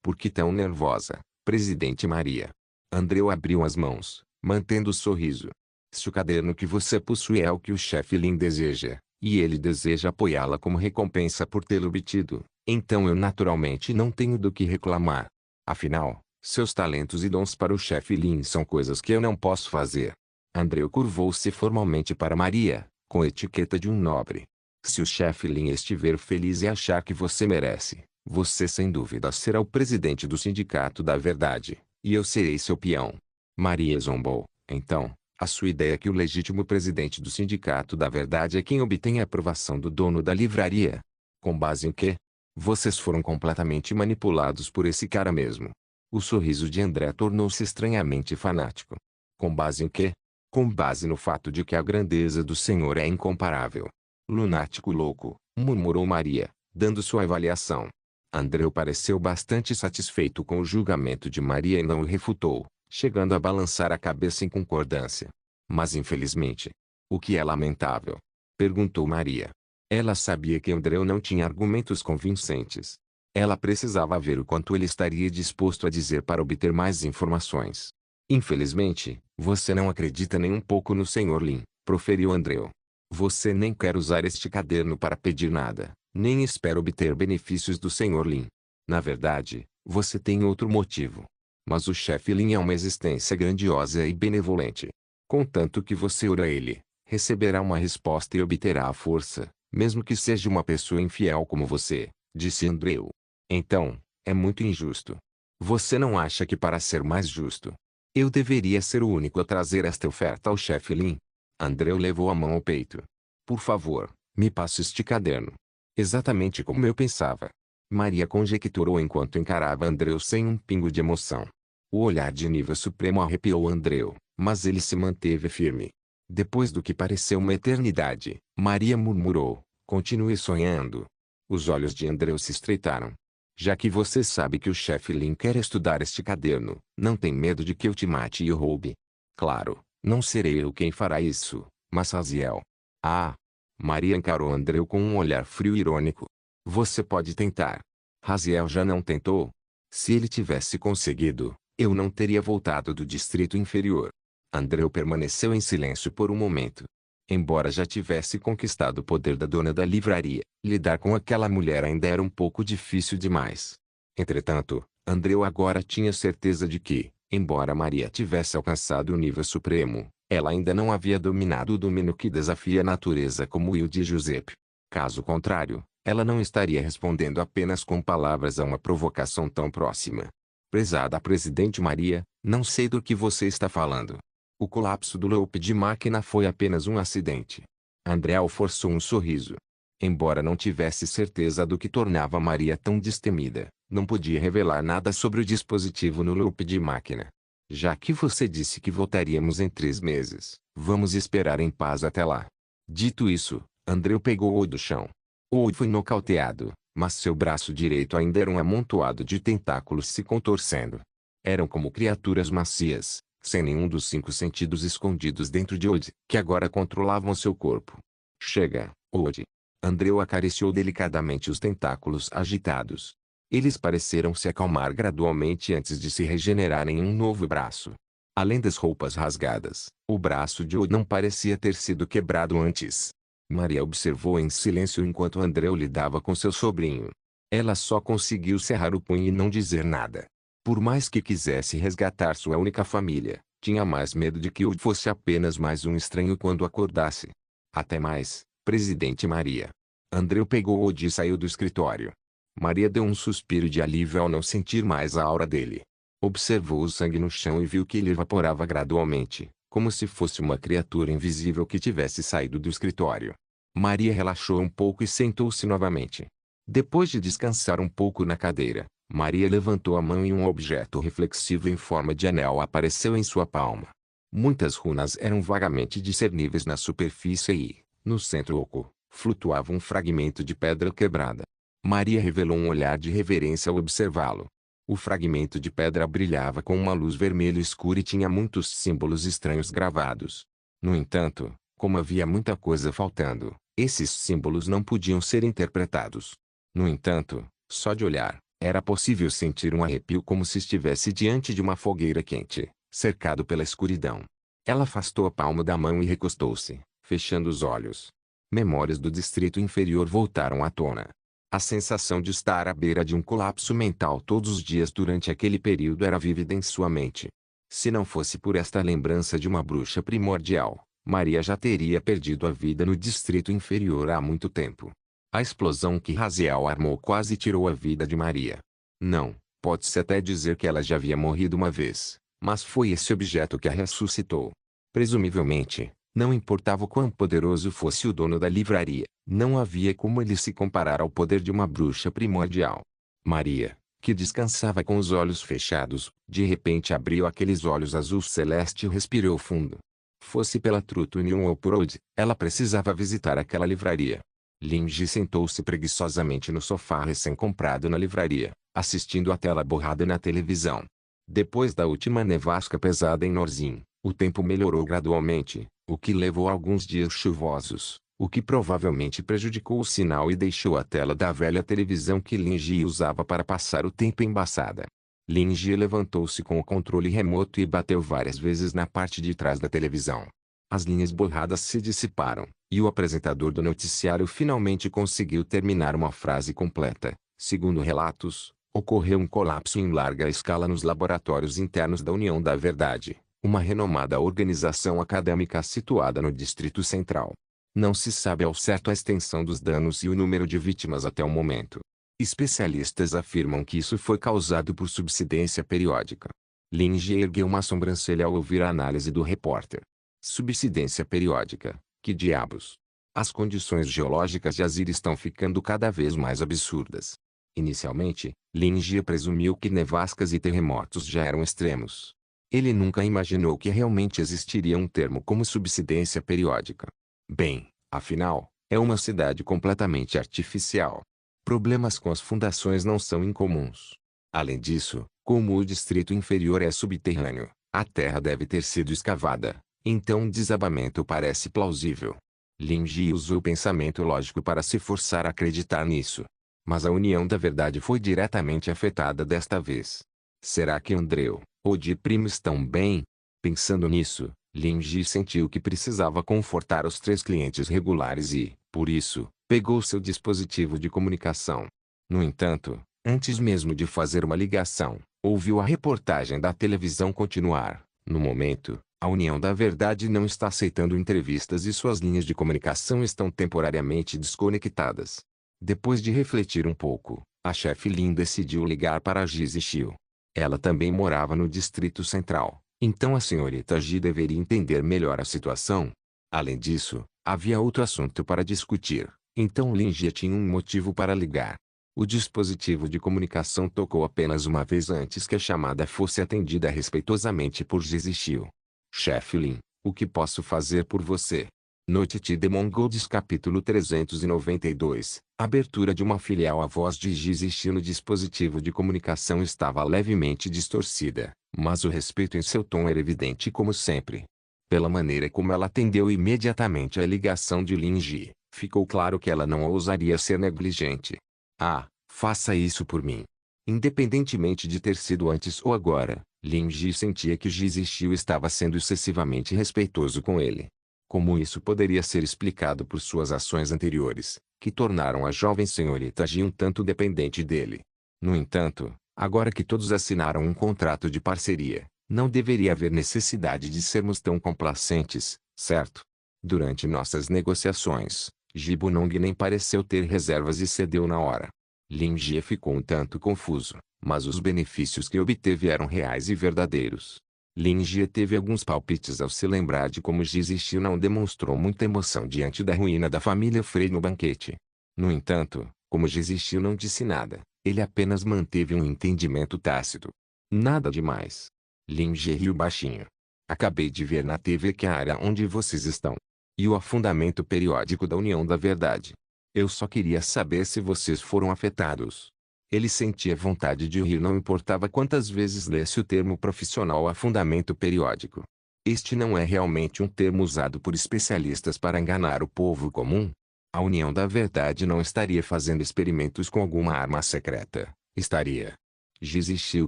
Por que tão nervosa, Presidente Maria? Andreu abriu as mãos, mantendo o sorriso. Se o caderno que você possui é o que o chefe Lin deseja, e ele deseja apoiá-la como recompensa por tê-lo obtido, então eu naturalmente não tenho do que reclamar. Afinal, seus talentos e dons para o chefe Lin são coisas que eu não posso fazer. Andreu curvou-se formalmente para Maria, com a etiqueta de um nobre. Se o chefe Lin estiver feliz e achar que você merece, você sem dúvida será o presidente do Sindicato da Verdade, e eu serei seu peão. Maria zombou. Então, a sua ideia é que o legítimo presidente do Sindicato da Verdade é quem obtém a aprovação do dono da livraria? Com base em quê? Vocês foram completamente manipulados por esse cara mesmo. O sorriso de André tornou-se estranhamente fanático. Com base em quê? Com base no fato de que a grandeza do Senhor é incomparável. Lunático louco, murmurou Maria, dando sua avaliação. Andreu pareceu bastante satisfeito com o julgamento de Maria e não o refutou, chegando a balançar a cabeça em concordância. Mas infelizmente. O que é lamentável? Perguntou Maria. Ela sabia que Andreu não tinha argumentos convincentes. Ela precisava ver o quanto ele estaria disposto a dizer para obter mais informações. Infelizmente, você não acredita nem um pouco no Sr. Lin, proferiu Andreu. Você nem quer usar este caderno para pedir nada, nem espera obter benefícios do Sr. Lin. Na verdade, você tem outro motivo. Mas o chefe Lin é uma existência grandiosa e benevolente. Contanto que você ora a ele, receberá uma resposta e obterá a força, mesmo que seja uma pessoa infiel como você, disse Andreu. Então, é muito injusto. Você não acha que para ser mais justo, eu deveria ser o único a trazer esta oferta ao chefe Lin? Andreu levou a mão ao peito. Por favor, me passe este caderno. Exatamente como eu pensava. Maria conjecturou enquanto encarava Andreu sem um pingo de emoção. O olhar de nível supremo arrepiou Andreu, mas ele se manteve firme. Depois do que pareceu uma eternidade, Maria murmurou: continue sonhando. Os olhos de Andreu se estreitaram. Já que você sabe que o chefe Lin quer estudar este caderno, não tem medo de que eu te mate e o roube? Claro, não serei eu quem fará isso, mas Raziel. Ah! Maria encarou Andreu com um olhar frio e irônico. Você pode tentar. Raziel já não tentou? Se ele tivesse conseguido, eu não teria voltado do distrito inferior. Andreu permaneceu em silêncio por um momento. Embora já tivesse conquistado o poder da dona da livraria, lidar com aquela mulher ainda era um pouco difícil demais. Entretanto, Andreu agora tinha certeza de que, embora Maria tivesse alcançado o nível supremo, ela ainda não havia dominado o domínio que desafia a natureza como o de Giuseppe. Caso contrário, ela não estaria respondendo apenas com palavras a uma provocação tão próxima. Prezada Presidente Maria, não sei do que você está falando. O colapso do loop de máquina foi apenas um acidente. Andréu forçou um sorriso. Embora não tivesse certeza do que tornava Maria tão destemida, não podia revelar nada sobre o dispositivo no loop de máquina. Já que você disse que voltaríamos em 3 meses, vamos esperar em paz até lá. Dito isso, Andreu pegou-o do chão. O foi nocauteado, mas seu braço direito ainda era um amontoado de tentáculos se contorcendo. Eram como criaturas macias, sem nenhum dos 5 sentidos escondidos dentro de Old, que agora controlavam seu corpo. Chega, Old. Andreu acariciou delicadamente os tentáculos agitados. Eles pareceram se acalmar gradualmente antes de se regenerarem em um novo braço. Além das roupas rasgadas, o braço de Old não parecia ter sido quebrado antes. Maria observou em silêncio enquanto Andreu lidava com seu sobrinho. Ela só conseguiu cerrar o punho e não dizer nada. Por mais que quisesse resgatar sua única família, tinha mais medo de que Old fosse apenas mais um estranho quando acordasse. Até mais, Presidente Maria. Andreu pegou Old e saiu do escritório. Maria deu um suspiro de alívio ao não sentir mais a aura dele. Observou o sangue no chão e viu que ele evaporava gradualmente, como se fosse uma criatura invisível que tivesse saído do escritório. Maria relaxou um pouco e sentou-se novamente. Depois de descansar um pouco na cadeira, Maria levantou a mão e um objeto reflexivo em forma de anel apareceu em sua palma. Muitas runas eram vagamente discerníveis na superfície e, no centro oco, flutuava um fragmento de pedra quebrada. Maria revelou um olhar de reverência ao observá-lo. O fragmento de pedra brilhava com uma luz vermelha escura e tinha muitos símbolos estranhos gravados. No entanto, como havia muita coisa faltando, esses símbolos não podiam ser interpretados. No entanto, só de olhar, era possível sentir um arrepio como se estivesse diante de uma fogueira quente, cercado pela escuridão. Ela afastou a palma da mão e recostou-se, fechando os olhos. Memórias do distrito inferior voltaram à tona. A sensação de estar à beira de um colapso mental todos os dias durante aquele período era vívida em sua mente. Se não fosse por esta lembrança de uma bruxa primordial, Maria já teria perdido a vida no distrito inferior há muito tempo. A explosão que Raziel armou quase tirou a vida de Maria. Não, pode-se até dizer que ela já havia morrido uma vez, mas foi esse objeto que a ressuscitou. Presumivelmente, não importava o quão poderoso fosse o dono da livraria, não havia como ele se comparar ao poder de uma bruxa primordial. Maria, que descansava com os olhos fechados, de repente abriu aqueles olhos azul celeste e respirou fundo. Fosse pela Truth Union ou por Old, ela precisava visitar aquela livraria. Linji sentou-se preguiçosamente no sofá recém-comprado na livraria, assistindo à tela borrada na televisão. Depois da última nevasca pesada em Norzin, o tempo melhorou gradualmente, o que levou a alguns dias chuvosos, o que provavelmente prejudicou o sinal e deixou a tela da velha televisão que Linji usava para passar o tempo embaçada. Linji levantou-se com o controle remoto e bateu várias vezes na parte de trás da televisão. As linhas borradas se dissiparam, e o apresentador do noticiário finalmente conseguiu terminar uma frase completa. Segundo relatos, ocorreu um colapso em larga escala nos laboratórios internos da União da Verdade, uma renomada organização acadêmica situada no Distrito Central. Não se sabe ao certo a extensão dos danos e o número de vítimas até o momento. Especialistas afirmam que isso foi causado por subsidência periódica. Linji ergueu uma sobrancelha ao ouvir a análise do repórter. Subsidência periódica? Que diabos? As condições geológicas de Azir estão ficando cada vez mais absurdas. Inicialmente, Lin Jie presumiu que nevascas e terremotos já eram extremos. Ele nunca imaginou que realmente existiria um termo como subsidência periódica. Bem, afinal, é uma cidade completamente artificial. Problemas com as fundações não são incomuns. Além disso, como o distrito inferior é subterrâneo, a terra deve ter sido escavada, então um desabamento parece plausível. Lin Jie usou o pensamento lógico para se forçar a acreditar nisso. Mas a união da verdade foi diretamente afetada desta vez. Será que Andreu ou Di Primo estão bem? Pensando nisso, Lin Jie sentiu que precisava confortar os 3 clientes regulares e, por isso, pegou seu dispositivo de comunicação. No entanto, antes mesmo de fazer uma ligação, ouviu a reportagem da televisão continuar. No momento, a União da Verdade não está aceitando entrevistas e suas linhas de comunicação estão temporariamente desconectadas. Depois de refletir um pouco, a chefe Lin decidiu ligar para Ji Zixiu. Ela também morava no Distrito Central, então a senhorita Ji deveria entender melhor a situação. Além disso, havia outro assunto para discutir, então Lin Jie tinha um motivo para ligar. O dispositivo de comunicação tocou apenas uma vez antes que a chamada fosse atendida respeitosamente por Ji Zixiu. Chefe Lin, o que posso fazer por você? Noite de Mongols capítulo 392. Abertura de uma filial. A voz de Ji Zixiu no dispositivo de comunicação estava levemente distorcida, mas o respeito em seu tom era evidente como sempre. Pela maneira como ela atendeu imediatamente a ligação de Lin Jie, ficou claro que ela não ousaria ser negligente. Ah, faça isso por mim. Independentemente de ter sido antes ou agora, Lin Jie sentia que Ji Zixiu estava sendo excessivamente respeitoso com ele. Como isso poderia ser explicado por suas ações anteriores, que tornaram a jovem senhorita Ji um tanto dependente dele. No entanto, agora que todos assinaram um contrato de parceria, não deveria haver necessidade de sermos tão complacentes, certo? Durante nossas negociações, Ji Bunong nem pareceu ter reservas e cedeu na hora. Lin Jie ficou um tanto confuso, mas os benefícios que obteve eram reais e verdadeiros. Lin Jie teve alguns palpites ao se lembrar de como Ji Zixiu não demonstrou muita emoção diante da ruína da família Frey no banquete. No entanto, como Ji Zixiu não disse nada, ele apenas manteve um entendimento tácito. Nada demais. Lin Jie riu baixinho. Acabei de ver na TV que a área onde vocês estão. E o afundamento periódico da União da Verdade. Eu só queria saber se vocês foram afetados. Ele sentia vontade de rir, não importava quantas vezes lesse o termo profissional afundamento periódico. Este não é realmente um termo usado por especialistas para enganar o povo comum. A União da Verdade não estaria fazendo experimentos com alguma arma secreta, estaria. Ji Zixiu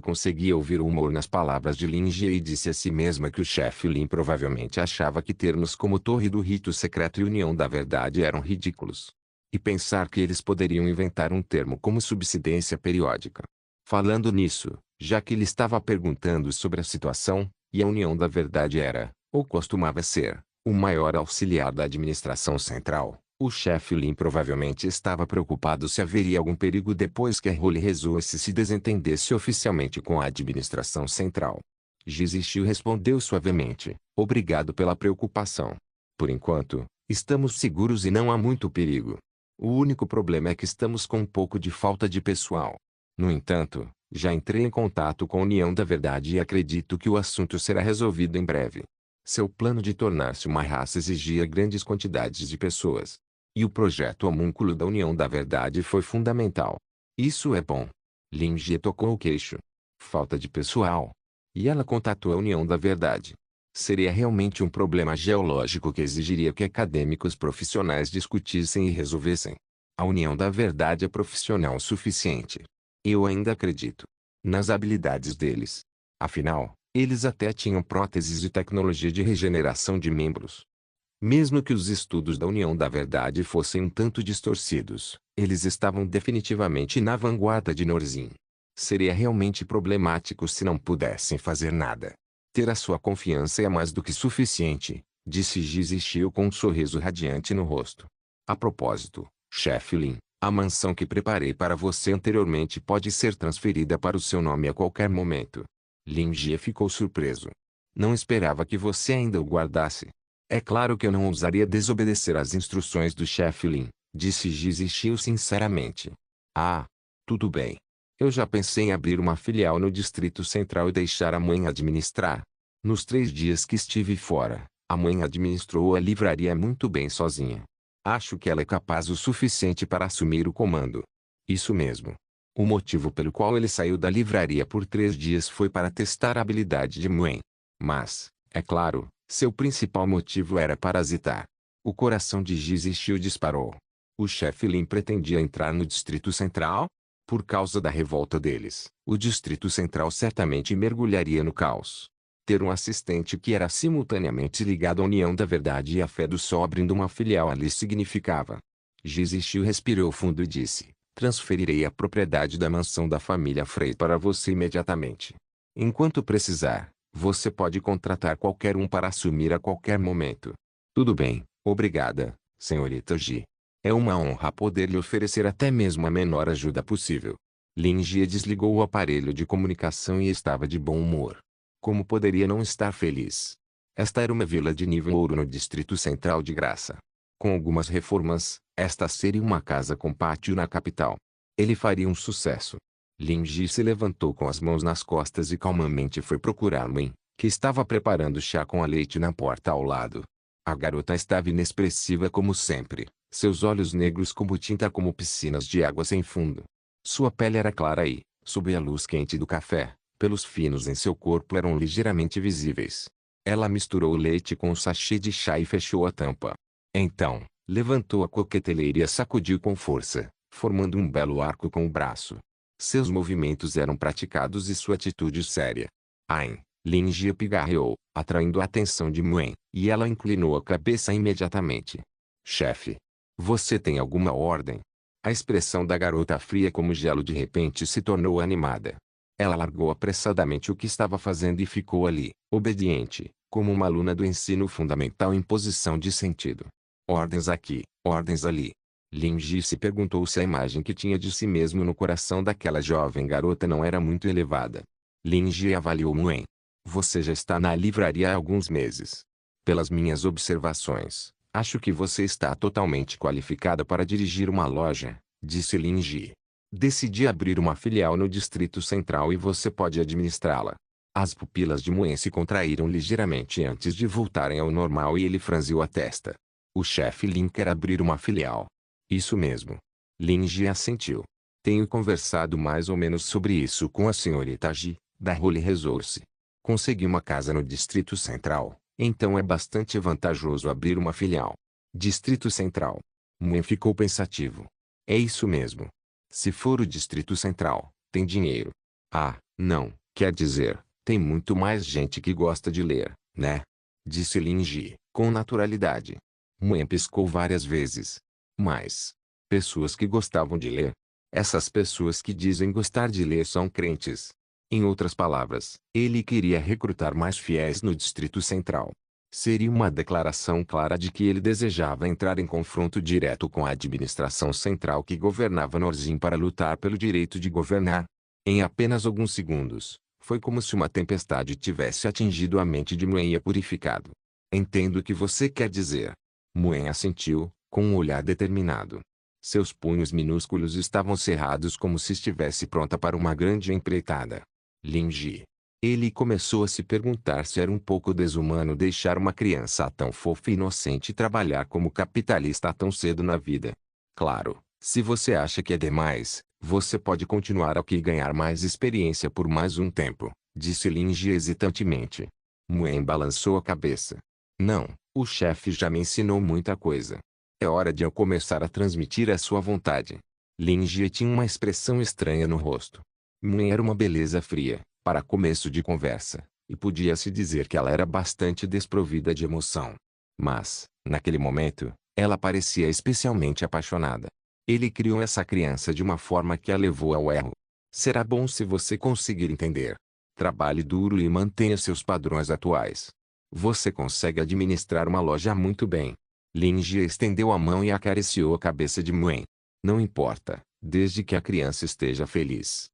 conseguia ouvir o humor nas palavras de Lin Jie e disse a si mesma que o chefe Lin provavelmente achava que termos como Torre do Rito Secreto e União da Verdade eram ridículos. E pensar que eles poderiam inventar um termo como subsidência periódica. Falando nisso, já que ele estava perguntando sobre a situação, e a União da Verdade era, ou costumava ser, o maior auxiliar da administração central, o chefe Lin provavelmente estava preocupado se haveria algum perigo depois que a Role resolvesse se desentendesse oficialmente com a administração central. Ji Zixiu respondeu suavemente, obrigado pela preocupação. Por enquanto, estamos seguros e não há muito perigo. O único problema é que estamos com um pouco de falta de pessoal. No entanto, já entrei em contato com a União da Verdade e acredito que o assunto será resolvido em breve. Seu plano de tornar-se uma raça exigia grandes quantidades de pessoas. E o projeto homúnculo da União da Verdade foi fundamental. Isso é bom. Lin Jie tocou o queixo. Falta de pessoal. E ela contatou a União da Verdade. Seria realmente um problema geológico que exigiria que acadêmicos profissionais discutissem e resolvessem. A União da Verdade é profissional o suficiente. Eu ainda acredito nas habilidades deles. Afinal, eles até tinham próteses e tecnologia de regeneração de membros. Mesmo que os estudos da União da Verdade fossem um tanto distorcidos, eles estavam definitivamente na vanguarda de Norzin. Seria realmente problemático se não pudessem fazer nada. Ter a sua confiança é mais do que suficiente, disse Ji Zixiu com um sorriso radiante no rosto. A propósito, chefe Lin, a mansão que preparei para você anteriormente pode ser transferida para o seu nome a qualquer momento. Lin Jie ficou surpreso. Não esperava que você ainda o guardasse. É claro que eu não ousaria desobedecer às instruções do chefe Lin, disse Ji Zixi sinceramente. Ah, tudo bem. Eu já pensei em abrir uma filial no Distrito Central e deixar a mãe administrar. Nos 3 dias que estive fora, a mãe administrou a livraria muito bem sozinha. Acho que ela é capaz o suficiente para assumir o comando. Isso mesmo. O motivo pelo qual ele saiu da livraria por 3 dias foi para testar a habilidade de Muen. Mas, é claro, seu principal motivo era parasitar. O coração de Ji Zixi disparou. O chefe Lin pretendia entrar no Distrito Central? Por causa da revolta deles, o Distrito Central certamente mergulharia no caos. Ter um assistente que era simultaneamente ligado à União da Verdade e à Fé do Sol abrindo uma filial ali significava. Ji Zixi respirou fundo e disse: transferirei a propriedade da mansão da família Frey para você imediatamente. Enquanto precisar, você pode contratar qualquer um para assumir a qualquer momento. Tudo bem, obrigada, senhorita Ji. É uma honra poder lhe oferecer até mesmo a menor ajuda possível. Lin Jie desligou o aparelho de comunicação e estava de bom humor. Como poderia não estar feliz? Esta era uma vila de nível ouro no Distrito Central de Graça. Com algumas reformas, esta seria uma casa com pátio na capital. Ele faria um sucesso. Lin Jie se levantou com as mãos nas costas e calmamente foi procurar Wen, que estava preparando chá com a leite na porta ao lado. A garota estava inexpressiva como sempre. Seus olhos negros como tinta como piscinas de água sem fundo. Sua pele era clara e, sob a luz quente do café, pelos finos em seu corpo eram ligeiramente visíveis. Ela misturou o leite com o sachê de chá e fechou a tampa. Então, levantou a coqueteleira e a sacudiu com força, formando um belo arco com o braço. Seus movimentos eram praticados e sua atitude séria. Ain, Lin Jie pigarreou, atraindo a atenção de Muen, e ela inclinou a cabeça imediatamente. Chefe. Você tem alguma ordem? A expressão da garota fria como gelo de repente se tornou animada. Ela largou apressadamente o que estava fazendo e ficou ali, obediente, como uma aluna do ensino fundamental em posição de sentido. Ordens aqui, ordens ali. Lin Jie se perguntou se a imagem que tinha de si mesmo no coração daquela jovem garota não era muito elevada. Lin Jie avaliou Muen. Você já está na livraria há alguns meses. Pelas minhas observações, acho que você está totalmente qualificada para dirigir uma loja, disse Lin Jie. Decidi abrir uma filial no Distrito Central e você pode administrá-la. As pupilas de Muen se contraíram ligeiramente antes de voltarem ao normal e ele franziu a testa. O chefe Lin quer abrir uma filial. Isso mesmo. Lin Jie assentiu. Tenho conversado mais ou menos sobre isso com a senhorita Ji, da Holy Resource. Consegui uma casa no Distrito Central, então é bastante vantajoso abrir uma filial. Distrito Central. Muen ficou pensativo. É isso mesmo. Se for o Distrito Central, tem dinheiro. Ah, não, quer dizer, tem muito mais gente que gosta de ler, né? Disse Lin Jie, com naturalidade. Muen piscou várias vezes. Mas, pessoas que gostavam de ler. Essas pessoas que dizem gostar de ler são crentes. Em outras palavras, ele queria recrutar mais fiéis no Distrito Central. Seria uma declaração clara de que ele desejava entrar em confronto direto com a administração central que governava Norzim para lutar pelo direito de governar. Em apenas alguns segundos, foi como se uma tempestade tivesse atingido a mente de Muen e a purificado. Entendo o que você quer dizer. Muen assentiu, com um olhar determinado. Seus punhos minúsculos estavam cerrados como se estivesse pronta para uma grande empreitada. Lin Jie. Ele começou a se perguntar se era um pouco desumano deixar uma criança tão fofa e inocente trabalhar como capitalista tão cedo na vida. Claro, se você acha que é demais, você pode continuar aqui e ganhar mais experiência por mais um tempo, disse Lin Jie hesitantemente. Muen balançou a cabeça. Não, o chefe já me ensinou muita coisa. É hora de eu começar a transmitir a sua vontade. Lin Jie tinha uma expressão estranha no rosto. Muen era uma beleza fria, para começo de conversa, e podia-se dizer que ela era bastante desprovida de emoção. Mas, naquele momento, ela parecia especialmente apaixonada. Ele criou essa criança de uma forma que a levou ao erro. Será bom se você conseguir entender. Trabalhe duro e mantenha seus padrões atuais. Você consegue administrar uma loja muito bem. Lin Jie estendeu a mão e acariciou a cabeça de Muen. Não importa, desde que a criança esteja feliz.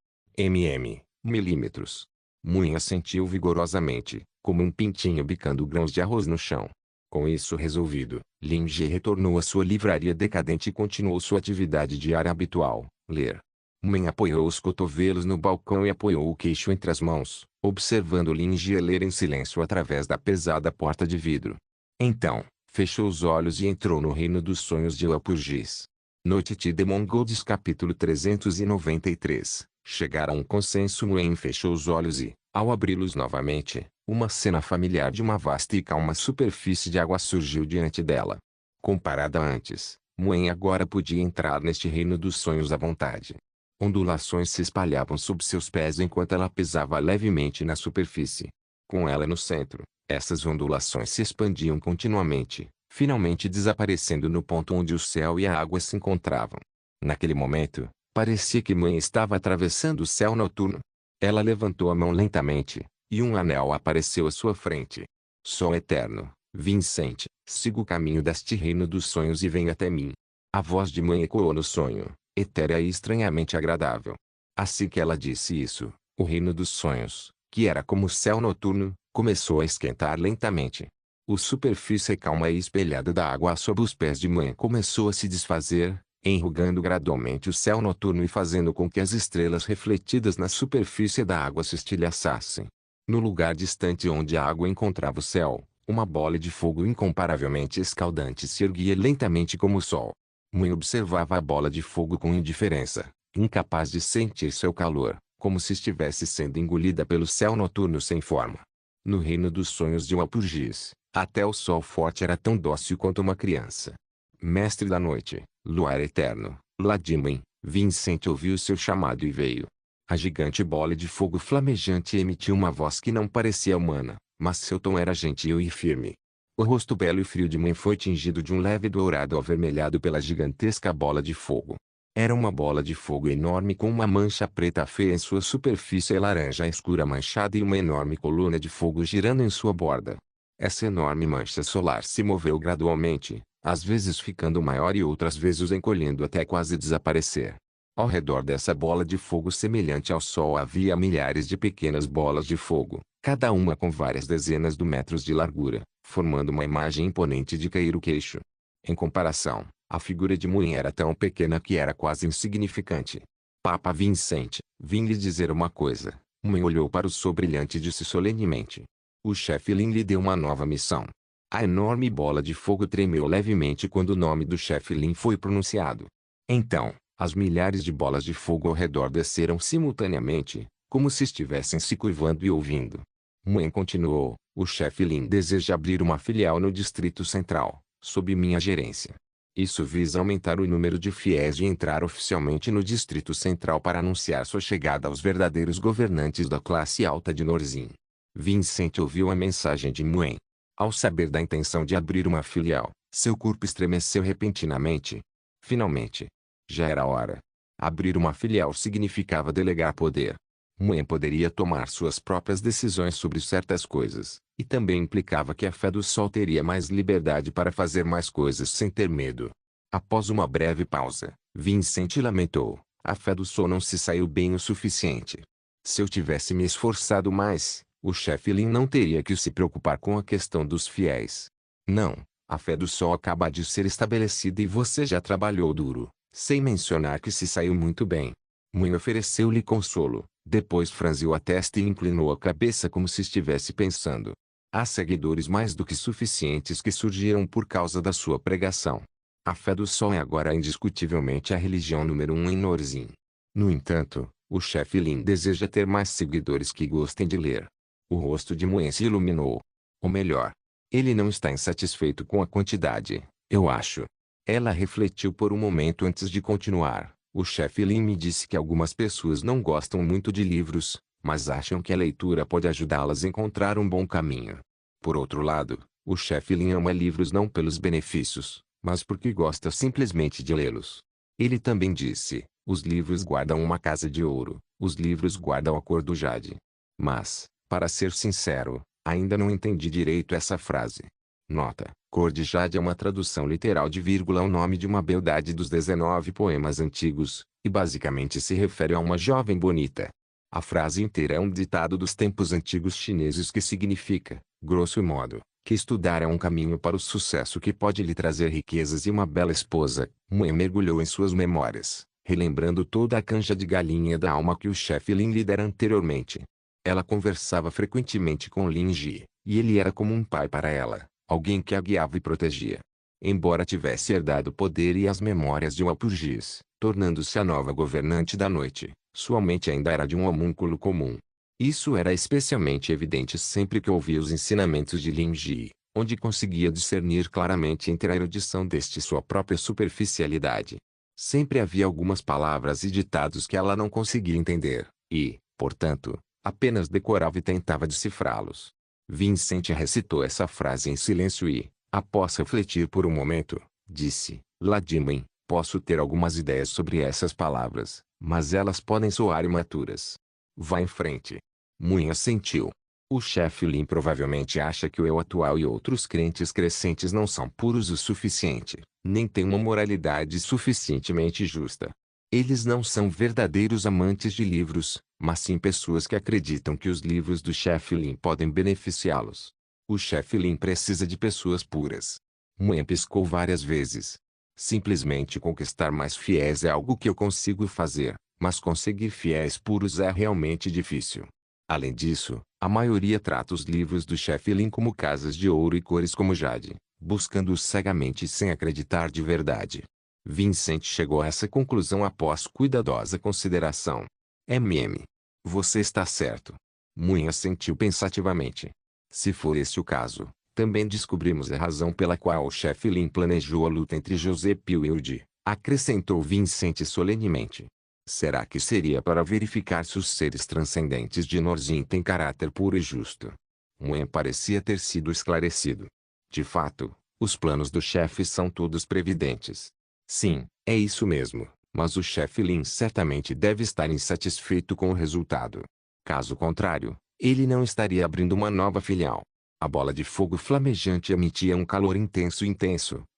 Milímetros. Muen assentiu vigorosamente, como um pintinho bicando grãos de arroz no chão. Com isso resolvido, Lin Jie retornou à sua livraria decadente e continuou sua atividade diária habitual, ler. Muen apoiou os cotovelos no balcão e apoiou o queixo entre as mãos, observando Lin Jie ler em silêncio através da pesada porta de vidro. Então, fechou os olhos e entrou no reino dos sonhos de Walpurgis. Noite de Demon Golds capítulo 393. Chegaram a um consenso. Muen fechou os olhos e, ao abri-los novamente, uma cena familiar de uma vasta e calma superfície de água surgiu diante dela. Comparada a antes, Muen agora podia entrar neste reino dos sonhos à vontade. Ondulações se espalhavam sob seus pés enquanto ela pisava levemente na superfície. Com ela no centro, essas ondulações se expandiam continuamente, finalmente desaparecendo no ponto onde o céu e a água se encontravam. Naquele momento, parecia que Muen estava atravessando o céu noturno. Ela levantou a mão lentamente, e um anel apareceu à sua frente. Sol eterno, Vincent, siga o caminho deste reino dos sonhos e venha até mim. A voz de Muen ecoou no sonho, etérea e estranhamente agradável. Assim que ela disse isso, o reino dos sonhos, que era como o céu noturno, começou a esquentar lentamente. A superfície calma e espelhada da água sob os pés de Muen começou a se desfazer, enrugando gradualmente o céu noturno e fazendo com que as estrelas refletidas na superfície da água se estilhaçassem. No lugar distante onde a água encontrava o céu, uma bola de fogo incomparavelmente escaldante se erguia lentamente como o sol. Muen observava a bola de fogo com indiferença, incapaz de sentir seu calor, como se estivesse sendo engolida pelo céu noturno sem forma. No reino dos sonhos de Walpurgis, até o sol forte era tão dócil quanto uma criança. Mestre da noite, luar eterno, Ladimwen, Vincent ouviu seu chamado e veio. A gigante bola de fogo flamejante emitiu uma voz que não parecia humana, mas seu tom era gentil e firme. O rosto belo e frio de Muen foi tingido de um leve dourado avermelhado pela gigantesca bola de fogo. Era uma bola de fogo enorme com uma mancha preta feia em sua superfície e laranja escura manchada e uma enorme coluna de fogo girando em sua borda. Essa enorme mancha solar se moveu gradualmente, às vezes ficando maior e outras vezes encolhendo até quase desaparecer. Ao redor dessa bola de fogo semelhante ao Sol havia milhares de pequenas bolas de fogo, cada uma com várias dezenas de metros de largura, formando uma imagem imponente de cair o queixo. Em comparação, a figura de Muen era tão pequena que era quase insignificante. Papa Vincent, vim lhe dizer uma coisa. Muen olhou para o sol brilhante e disse solenemente. O chefe Lin lhe deu uma nova missão. A enorme bola de fogo tremeu levemente quando o nome do chefe Lin foi pronunciado. Então, as milhares de bolas de fogo ao redor desceram simultaneamente, como se estivessem se curvando e ouvindo. Muen continuou, o chefe Lin deseja abrir uma filial no Distrito Central, sob minha gerência. Isso visa aumentar o número de fiéis e entrar oficialmente no Distrito Central para anunciar sua chegada aos verdadeiros governantes da classe alta de Norzin. Vincent ouviu a mensagem de Muen. Ao saber da intenção de abrir uma filial, seu corpo estremeceu repentinamente. Finalmente. Já era hora. Abrir uma filial significava delegar poder. Muen poderia tomar suas próprias decisões sobre certas coisas, e também implicava que a Fé do Sol teria mais liberdade para fazer mais coisas sem ter medo. Após uma breve pausa, Vincent lamentou, a Fé do Sol não se saiu bem o suficiente. Se eu tivesse me esforçado mais, o chefe Lin não teria que se preocupar com a questão dos fiéis. Não, a Fé do Sol acaba de ser estabelecida e você já trabalhou duro, sem mencionar que se saiu muito bem. Muen ofereceu-lhe consolo, depois franziu a testa e inclinou a cabeça como se estivesse pensando. Há seguidores mais do que suficientes que surgiram por causa da sua pregação. A Fé do Sol é agora indiscutivelmente a religião número 1 em Norzin. No entanto, o chefe Lin deseja ter mais seguidores que gostem de ler. O rosto de Muen se iluminou. Ou melhor, ele não está insatisfeito com a quantidade, eu acho. Ela refletiu por um momento antes de continuar. O chefe Lin me disse que algumas pessoas não gostam muito de livros, mas acham que a leitura pode ajudá-las a encontrar um bom caminho. Por outro lado, o chefe Lin ama livros não pelos benefícios, mas porque gosta simplesmente de lê-los. Ele também disse, os livros guardam uma casa de ouro, os livros guardam a cor do jade. Mas, para ser sincero, ainda não entendi direito essa frase. Nota, cor de jade é uma tradução literal de vírgula ao nome de uma beldade dos 19 poemas antigos, e basicamente se refere a uma jovem bonita. A frase inteira é um ditado dos tempos antigos chineses que significa, grosso modo, Que estudar é um caminho para o sucesso que pode lhe trazer riquezas e uma bela esposa. Muen mergulhou em suas memórias, relembrando toda a canja de galinha da alma que o chefe Lin lhe dera anteriormente. Ela conversava frequentemente com Lin Ji, e ele era como um pai para ela, alguém que a guiava e protegia. Embora tivesse herdado o poder e as memórias de Walpurgis, tornando-se a nova governante da noite, sua mente ainda era de um homúnculo comum. Isso era especialmente evidente sempre que ouvia os ensinamentos de Lin Ji, onde conseguia discernir claramente entre a erudição deste e sua própria superficialidade. Sempre havia algumas palavras e ditados que ela não conseguia entender, e, portanto, apenas decorava e tentava decifrá-los. Vincent recitou essa frase em silêncio e, após refletir por um momento, disse: Ladimen, posso ter algumas ideias sobre essas palavras, mas elas podem soar imaturas. Vá em frente. Muen assentiu. O chefe Lin provavelmente acha que o eu atual e outros crentes crescentes não são puros o suficiente, nem têm uma moralidade suficientemente justa. Eles não são verdadeiros amantes de livros, mas sim pessoas que acreditam que os livros do chefe Lin podem beneficiá-los. O chefe Lin precisa de pessoas puras. Muen piscou várias vezes. Simplesmente conquistar mais fiéis é algo que eu consigo fazer, mas conseguir fiéis puros é realmente difícil. Além disso, a maioria trata os livros do chefe Lin como casas de ouro e cores como jade, buscando-os cegamente sem acreditar de verdade. Vincent chegou a essa conclusão após cuidadosa consideração. Você está certo. Muen assentiu pensativamente. Se for esse o caso, também descobrimos a razão pela qual o chefe Lin planejou a luta entre José Pio e Udi, acrescentou Vincent solenemente. Será que seria para verificar se os seres transcendentes de Norzin têm caráter puro e justo? Muen parecia ter sido esclarecido. De fato, os planos do chefe são todos previdentes. Sim, é isso mesmo, mas o chefe Lin certamente deve estar insatisfeito com o resultado. Caso contrário, ele não estaria abrindo uma nova filial. A bola de fogo flamejante emitia um calor intenso,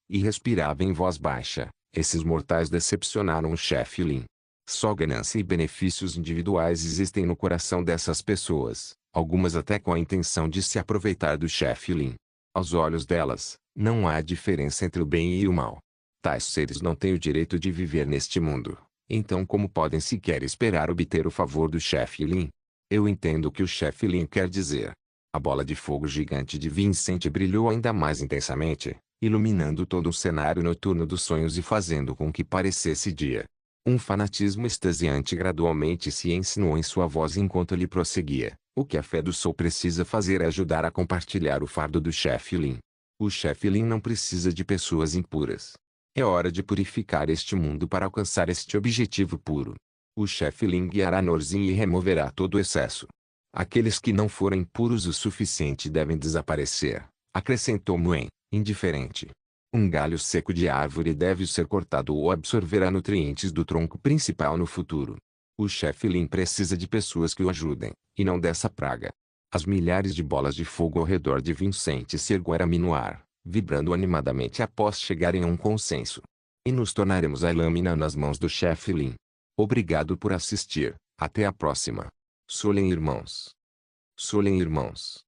e respirava em voz baixa. Esses mortais decepcionaram o chefe Lin. Só ganância e benefícios individuais existem no coração dessas pessoas, algumas até com a intenção de se aproveitar do chefe Lin. Aos olhos delas, não há diferença entre o bem e o mal. Tais seres não têm o direito de viver neste mundo, então como podem sequer esperar obter o favor do chefe Lin? Eu entendo o que o chefe Lin quer dizer. A bola de fogo gigante de Vincent brilhou ainda mais intensamente, iluminando todo o cenário noturno dos sonhos e fazendo com que parecesse dia. Um fanatismo extasiante gradualmente se insinuou em sua voz enquanto ele prosseguia. O que a fé do Sol precisa fazer é ajudar a compartilhar o fardo do chefe Lin. O chefe Lin não precisa de pessoas impuras. É hora de purificar este mundo para alcançar este objetivo puro. O chefe Lin guiará Norzin e removerá todo o excesso. Aqueles que não forem puros o suficiente devem desaparecer, acrescentou Muen, indiferente. Um galho seco de árvore deve ser cortado ou absorverá nutrientes do tronco principal no futuro. O chefe Lin precisa de pessoas que o ajudem, e não dessa praga. As milhares de bolas de fogo ao redor de Vincent se ergueram no ar, vibrando animadamente após chegarem a um consenso. E nos tornaremos a lâmina nas mãos do chefe Lin. Obrigado por assistir, até a próxima. Solen irmãos. Solen irmãos.